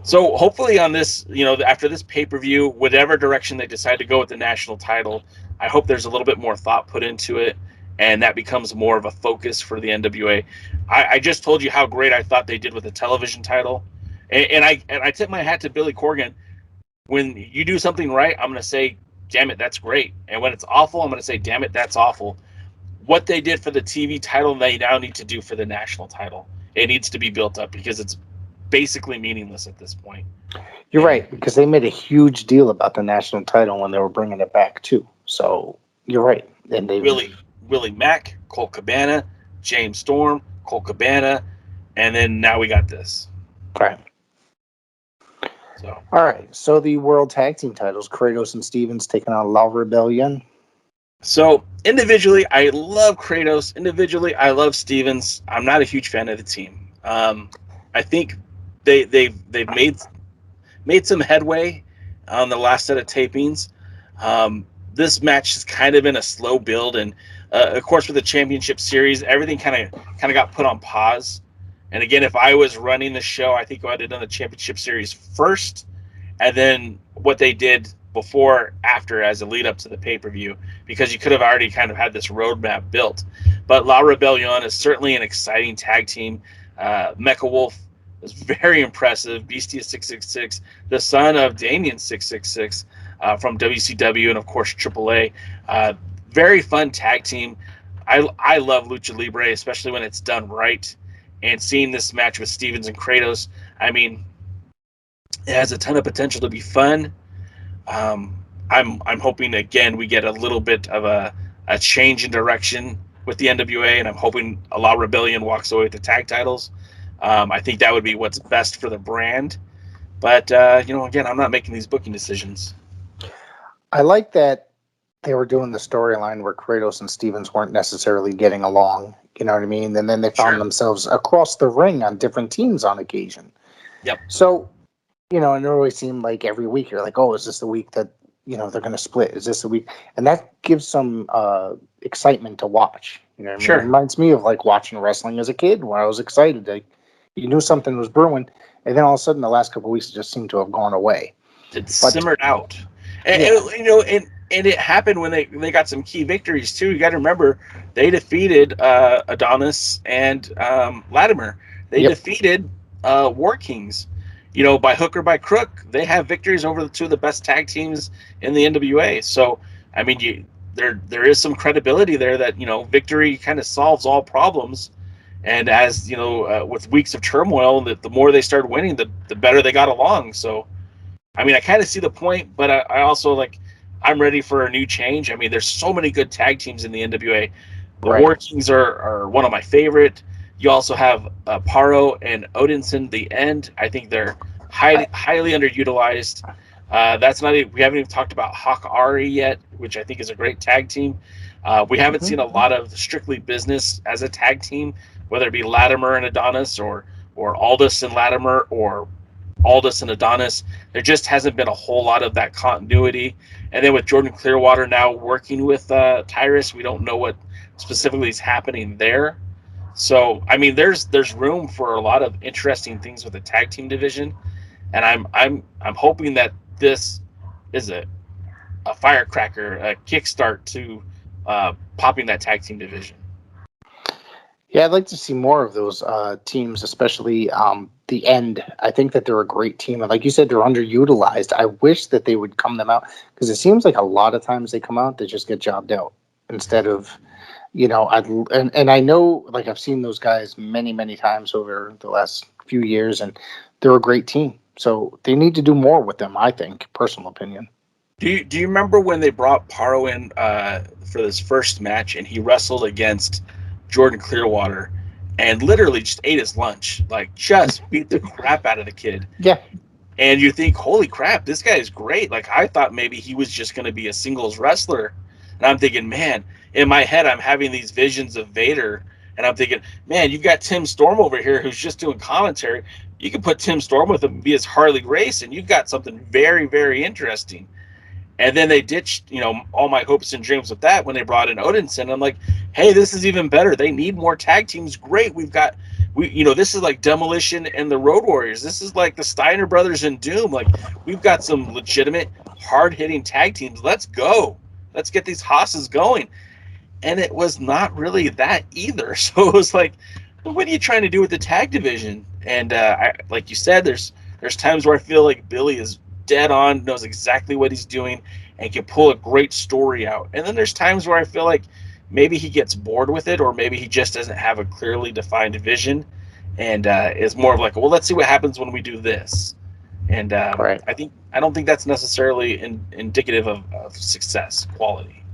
So hopefully on this, you know, after this pay-per-view, whatever direction they decide to go with the national title, I hope there's a little bit more thought put into it, and that becomes more of a focus for the NWA. I just told you how great I thought they did with the television title, and I tip my hat to Billy Corgan. When you do something right, I'm going to say, damn it, that's great. And when it's awful, I'm going to say, damn it, that's awful. What they did for the TV title, they now need to do for the national title. It needs to be built up because it's basically meaningless at this point. You're right, because they made a huge deal about the national title when they were bringing it back too. So you're right. And they Willie Mack, Colt Cabana, James Storm, Colt Cabana, and then now we got this. Right. So all right. So the World Tag Team titles, Kratos and Stevens taking on La Rebellion. So individually, I love Kratos. Individually, I love Stevens. I'm not a huge fan of the team. I think they've made some headway on the last set of tapings. This match has kind of been a slow build, and of course with the championship series, everything kind of got put on pause. And again, if I was running the show, I think I would have done the championship series first, and then what they did before, after, as a lead up to the pay-per-view, because you could have already kind of had this roadmap built. But La Rebellion is certainly an exciting tag team. Mecha Wolf is very impressive. Beastie 666, the son of Damien 666 from WCW and of course AAA. Very fun tag team. I love Lucha Libre, especially when it's done right. And seeing this match with Stevens and Kratos, I mean, it has a ton of potential to be fun. I'm hoping again we get a little bit of a change in direction with the NWA, and I'm hoping La Rebellion walks away with the tag titles. I think that would be what's best for the brand. But again, I'm not making these booking decisions. I like that they were doing the storyline where Kratos and Stevens weren't necessarily getting along. You know what I mean? And then they found themselves across the ring on different teams on occasion. Yep. So, and it always seemed like every week you're like, oh, is this the week that, they're going to split? Is this the week? And that gives some excitement to watch. You know what I mean? Sure. It reminds me of like watching wrestling as a kid where I was excited. Like, you knew something was brewing. And then all of a sudden the last couple of weeks it just seemed to have gone away. It simmered out. And, and it happened when they got some key victories too. You got to remember they defeated Adonis and Latimer. They defeated War Kings. By hook or by crook, they have victories over the two of the best tag teams in the NWA. So, I mean, there is some credibility there that victory kind of solves all problems. And as with weeks of turmoil, the more they started winning, the better they got along. So, I mean, I kind of see the point, but I also I'm ready for a new change. I mean, there's so many good tag teams in the NWA. The War Kings are one of my favorite. You also have Paro and Odinson, the end. I think they're highly underutilized. We haven't even talked about Hawk Ari yet, which I think is a great tag team. We haven't seen a lot of Strictly Business as a tag team, whether it be Latimer and Adonis or Aldous and Latimer or Aldous and Adonis. There just hasn't been a whole lot of that continuity. And then with Jordan Clearwater now working with Tyrus, we don't know what specifically is happening there. So, I mean, there's room for a lot of interesting things with the tag team division, and I'm hoping that this is a firecracker, a kickstart to popping that tag team division. Yeah, I'd like to see more of those teams, especially the end. I think that they're a great team, and like you said, they're underutilized. I wish that they would come them out, because it seems like a lot of times they come out, they just get jobbed out instead of. And I know, like, I've seen those guys many, many times over the last few years, and they're a great team. So they need to do more with them, I think, personal opinion. Do you remember when they brought Paro in for this first match, and he wrestled against Jordan Clearwater and literally just ate his lunch, like just beat the crap out of the kid? Yeah. And you think, holy crap, this guy is great. Like, I thought maybe he was just going to be a singles wrestler. And I'm thinking, man, in my head, I'm having these visions of Vader. And I'm thinking, man, you've got Tim Storm over here who's just doing commentary. You can put Tim Storm with him and be his Harley Race, and you've got something very, very interesting. And then they ditched, all my hopes and dreams with that when they brought in Odinson. I'm like, hey, this is even better. They need more tag teams. Great. This is like Demolition and the Road Warriors. This is like the Steiner Brothers and Doom. Like, we've got some legitimate, hard-hitting tag teams. Let's go. Let's get these hosses going. And it was not really that either. So it was like, what are you trying to do with the tag division? And like you said, there's times where I feel like Billy is dead on, knows exactly what he's doing, and can pull a great story out. And then there's times where I feel like maybe he gets bored with it, or maybe he just doesn't have a clearly defined vision, and is more of like, well, let's see what happens when we do this. And Right. I don't think that's necessarily indicative of success quality.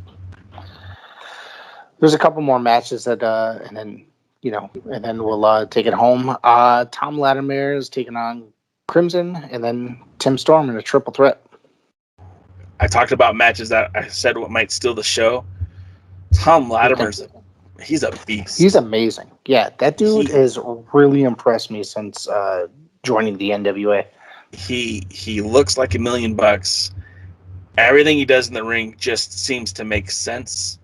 There's a couple more matches that, and then we'll take it home. Tom Latimer is taking on Crimson, and then Tim Storm in a triple threat. I talked about matches that I said what might steal the show. Tom Latimer's he's a beast. He's amazing. Yeah, that dude has really impressed me since joining the NWA. He looks like $1 million. Everything he does in the ring just seems to make sense.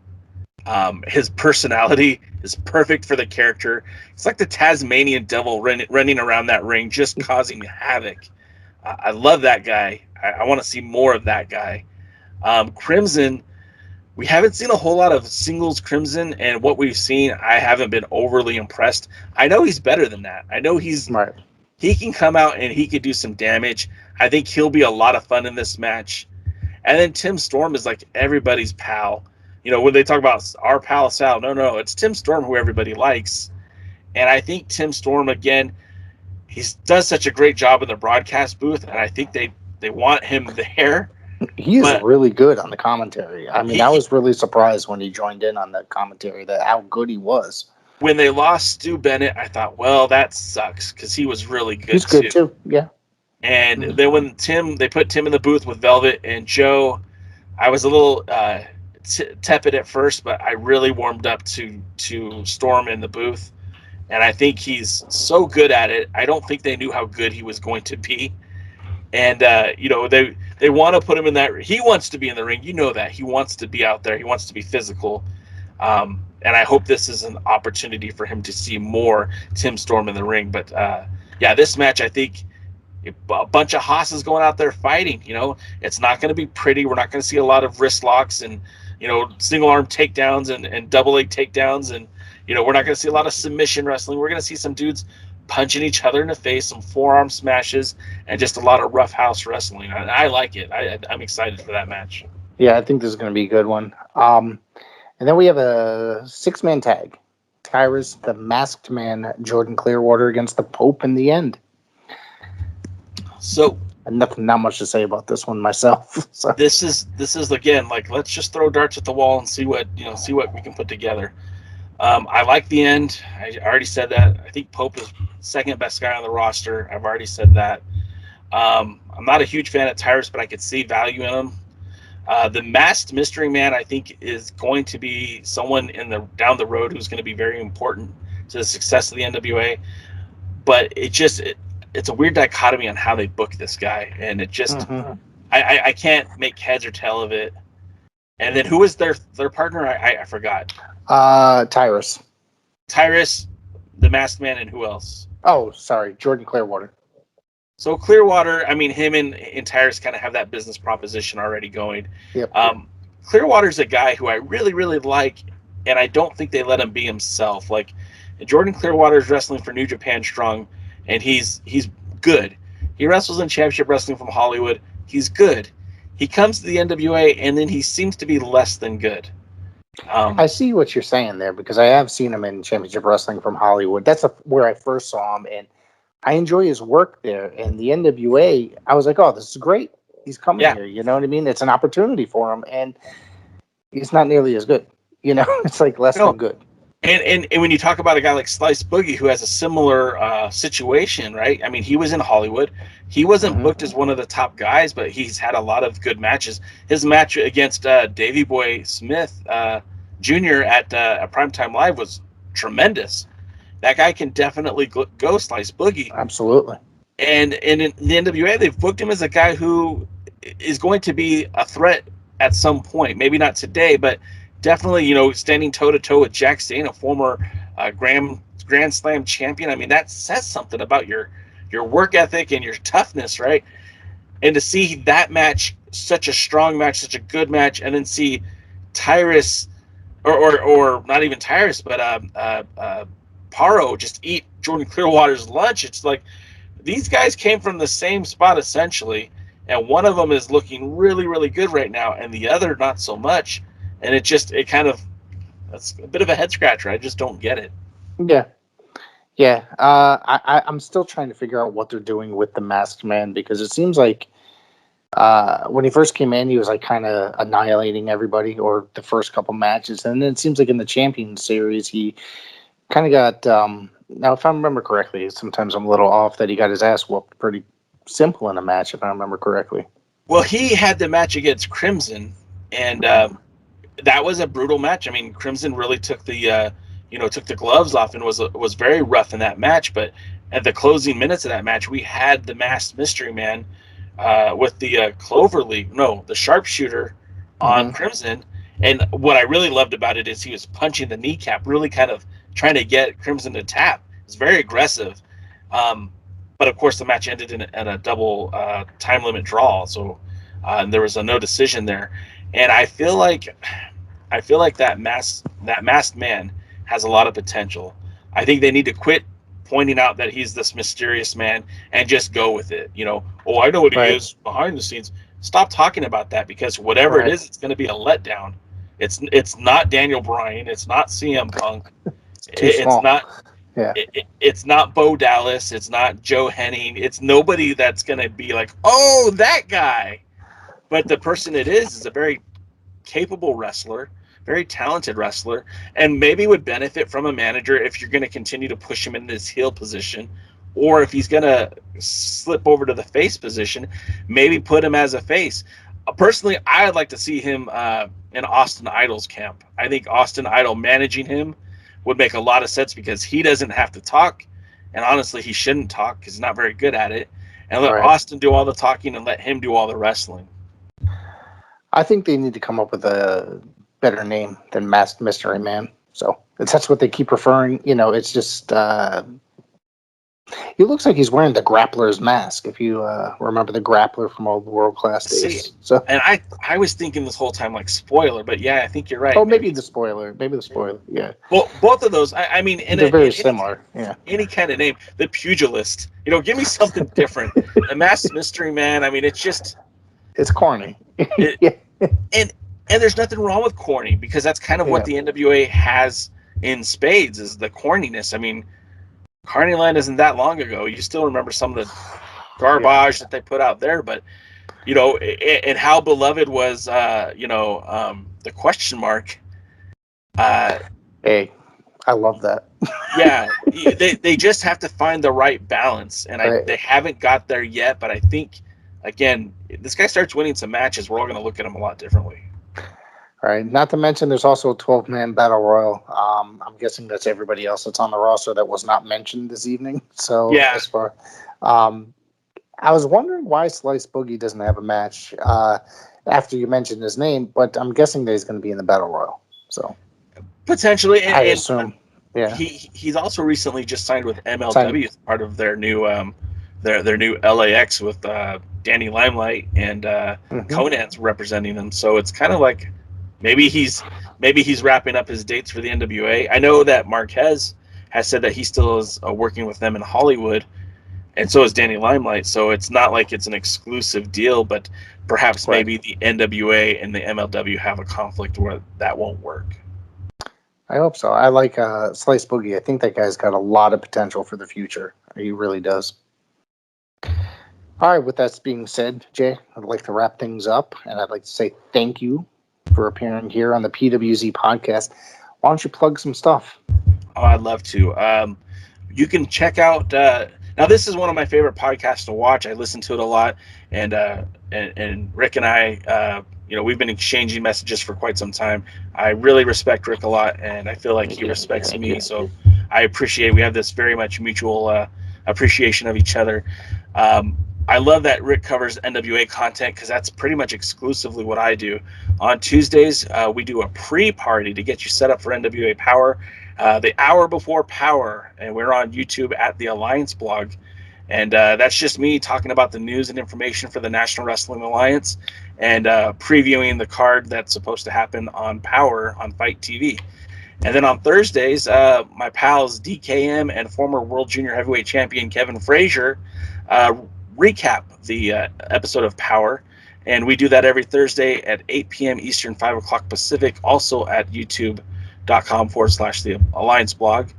His personality is perfect for the character. It's like the Tasmanian devil running around that ring, just causing havoc. I love that guy. I want to see more of that guy. Crimson, we haven't seen a whole lot of singles Crimson, and what we've seen, I haven't been overly impressed. I know he's better than that. I know Right. He can come out and he could do some damage. I think he'll be a lot of fun in this match. And then Tim Storm is like everybody's pal. When they talk about our pal Sal, no, it's Tim Storm who everybody likes. And I think Tim Storm, again, he does such a great job in the broadcast booth, and I think they want him there. He's really good on the commentary. I mean, I was really surprised when he joined in on the commentary that how good he was. When they lost Stu Bennett, I thought, well, that sucks, because he was really good. He's good too, yeah. And then when they put Tim in the booth with Velvet and Joe, I was a little tepid at first, but I really warmed up to Storm in the booth, and I think he's so good at it. I don't think they knew how good he was going to be, and they want to put him in that. He wants to be in the ring, that he wants to be out there. He wants to be physical, and I hope this is an opportunity for him to see more Tim Storm in the ring. But this match, I think. A bunch of hosses going out there fighting. It's not going to be pretty. We're not going to see a lot of wrist locks and single arm takedowns and double leg takedowns, and we're not going to see a lot of submission wrestling. We're going to see some dudes punching each other in the face, some forearm smashes, and just a lot of rough house wrestling. I like it. I'm excited for that match. Yeah, I think this is going to be a good one. And then we have a 6-man tag: Tyrus, the Masked Man, Jordan Clearwater against the Pope in the end. So not much to say about this one myself. So. This is again, like, let's just throw darts at the wall and see what we can put together. I like the end. I already said that. I think Pope is second best guy on the roster. I've already said that. I'm not a huge fan of Tyrus, but I could see value in him. The Masked Mystery Man, I think, is going to be someone down the road who's going to be very important to the success of the NWA. But it's a weird dichotomy on how they book this guy, and it just I can't make heads or tail of it. And then who was their partner? I forgot. Tyrus, the Masked Man, and who else? Oh, sorry, Jordan Clearwater. So Clearwater, I mean, him and Tyrus kind of have that business proposition already going. Yep. Clearwater's a guy who I really, really like, and I don't think they let him be himself. Like, Jordan Clearwater's wrestling for New Japan Strong, and he's good. He wrestles in Championship Wrestling from Hollywood. He's good. He comes to the NWA, and then he seems to be less than good. I see what you're saying there, because I have seen him in Championship Wrestling from Hollywood. That's where I first saw him, and I enjoy his work there. And the NWA, I was like, oh, this is great. He's coming here. You know what I mean? It's an opportunity for him, and he's not nearly as good. You know, it's like less than good. And when you talk about a guy like Slice Boogie, who has a similar situation, right? I mean, he was in Hollywood. He wasn't booked as one of the top guys, but he's had a lot of good matches. His match against Davey Boy Smith Jr. at Primetime Live was tremendous. That guy can definitely go Slice Boogie. Absolutely. And in the NWA, they've booked him as a guy who is going to be a threat at some point. Maybe not today, but definitely, you know, standing toe-to-toe with Jack Stain, a former Grand Slam champion. I mean, that says something about your work ethic and your toughness, right? And to see that match, such a strong match, such a good match, and then see Tyrus, or not even Tyrus, but Paro just eat Jordan Clearwater's lunch. It's like these guys came from the same spot essentially, and one of them is looking really, really good right now, and the other not so much. And that's a bit of a head scratcher. I just don't get it. Yeah. I'm still trying to figure out what they're doing with the Masked Man, because it seems like when he first came in, he was like kind of annihilating everybody, or the first couple matches, and then it seems like in the Champions Series he kind of got, now if I remember correctly, sometimes I'm a little off, that he got his ass whooped pretty simple in a match, if I remember correctly. Well, he had the match against Crimson, and that was a brutal match. I mean, Crimson really took the gloves off and was very rough in that match. But at the closing minutes of that match, we had the Masked Mystery Man with the the sharpshooter on Crimson. And what I really loved about it is he was punching the kneecap, really kind of trying to get Crimson to tap. It's very aggressive. But of course, the match ended in a double time limit draw. So there was a no decision there. And I feel like that masked man has a lot of potential. I think they need to quit pointing out that he's this mysterious man and just go with it. You know, oh, I know what he is behind the scenes. Stop talking about that, because whatever it is, it's going to be a letdown. It's not Daniel Bryan. It's not CM Punk. It's not. Yeah. It's not Bo Dallas. It's not Joe Henning. It's nobody that's going to be like, oh, that guy. But the person it is a very capable wrestler, very talented wrestler, and maybe would benefit from a manager if you're going to continue to push him in this heel position, or if he's going to slip over to the face position, maybe put him as a face. Personally, I'd like to see him in Austin Idol's camp. I think Austin Idol managing him would make a lot of sense, because he doesn't have to talk, and honestly, he shouldn't talk because he's not very good at it. And let Austin do all the talking and let him do all the wrestling. I think they need to come up with a better name than Masked Mystery Man. So that's what they keep referring. You know, it's just he looks like he's wearing the Grappler's mask. If you remember the Grappler from old World Class days. So, and I was thinking this whole time like spoiler, but yeah, I think you're right. Oh, maybe the spoiler. Yeah. Well, both of those. I mean, they're very similar. Yeah. Any kind of name. The Pugilist. You know, give me something different. The Masked Mystery Man. I mean, it's corny. Yeah. And there's nothing wrong with corny, because that's kind of what the NWA has in spades, is the corniness. I mean, Carneyland isn't that long ago. You still remember some of the garbage that they put out there, but you know, and how beloved was the question mark. Hey, I love that. Yeah, they just have to find the right balance, and Right. they haven't got there yet. But I think, again, if this guy starts winning some matches, we're all going to look at him a lot differently. All right. Not to mention, there's also a 12-man battle royal. I'm guessing that's everybody else that's on the roster that was not mentioned this evening. So Yeah. as far, I was wondering why Slice Boogie doesn't have a match after you mentioned his name, but I'm guessing that he's going to be in the battle royal. So Potentially, I assume. Yeah. he's also recently just signed with MLW as part of their new their new LAX with Danny Limelight and Conan's representing them. So it's kind of like maybe he's wrapping up his dates for the NWA. I know that Marquez has said that he still is working with them in Hollywood, and so is Danny Limelight. So it's not like it's an exclusive deal, but perhaps maybe the NWA and the MLW have a conflict where that won't work. I hope so. I like Slice Boogie. I think that guy's got a lot of potential for the future. He really does. All right, with that being said, Jay, I'd like to wrap things up, and I'd like to say thank you for appearing here on the PWZ podcast. Why don't you plug some stuff? Oh, I'd love to. You can check out. Now, this is one of my favorite podcasts to watch. I listen to it a lot, and Rick and I, we've been exchanging messages for quite some time. I really respect Rick a lot, and I feel like he respects me. So I appreciate. We have this very much mutual appreciation of each other. I love that Rick covers NWA content because that's pretty much exclusively what I do. On Tuesdays, we do a pre-party to get you set up for NWA Power. The hour before Power, and we're on YouTube at the Alliance blog. And that's just me talking about the news and information for the National Wrestling Alliance and previewing the card that's supposed to happen on Power on Fight TV. And then on Thursdays, my pals DKM and former World Junior Heavyweight Champion Kevin Frazier recap the episode of Power. And we do that every Thursday at 8 p.m. Eastern, 5 o'clock Pacific, also at youtube.com/the Alliance blog.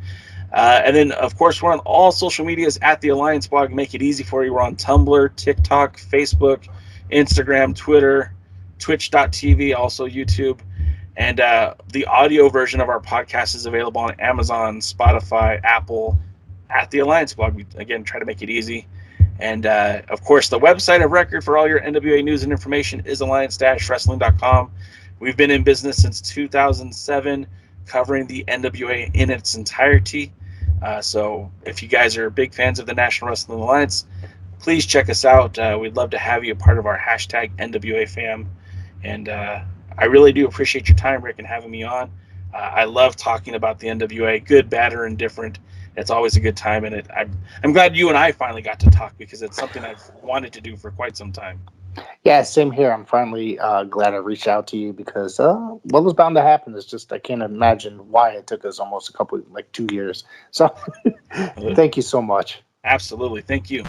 And then, of course, we're on all social medias at the Alliance blog. Make it easy for you. We're on Tumblr, TikTok, Facebook, Instagram, Twitter, Twitch.tv, also YouTube. And the audio version of our podcast is available on Amazon, Spotify, Apple, at the Alliance blog. We, again, try to make it easy. And, of course, the website of record for all your NWA news and information is alliance-wrestling.com. We've been in business since 2007, covering the NWA in its entirety. So if you guys are big fans of the National Wrestling Alliance, please check us out. We'd love to have you a part of our hashtag NWA fam. And I really do appreciate your time, Rick, and having me on. I love talking about the NWA, good, bad, or indifferent. It's always a good time, and I'm glad you and I finally got to talk because it's something I've wanted to do for quite some time. Yeah, same here. I'm finally glad I reached out to you because what was bound to happen is just I can't imagine why it took us almost 2 years. So thank you so much. Absolutely. Thank you.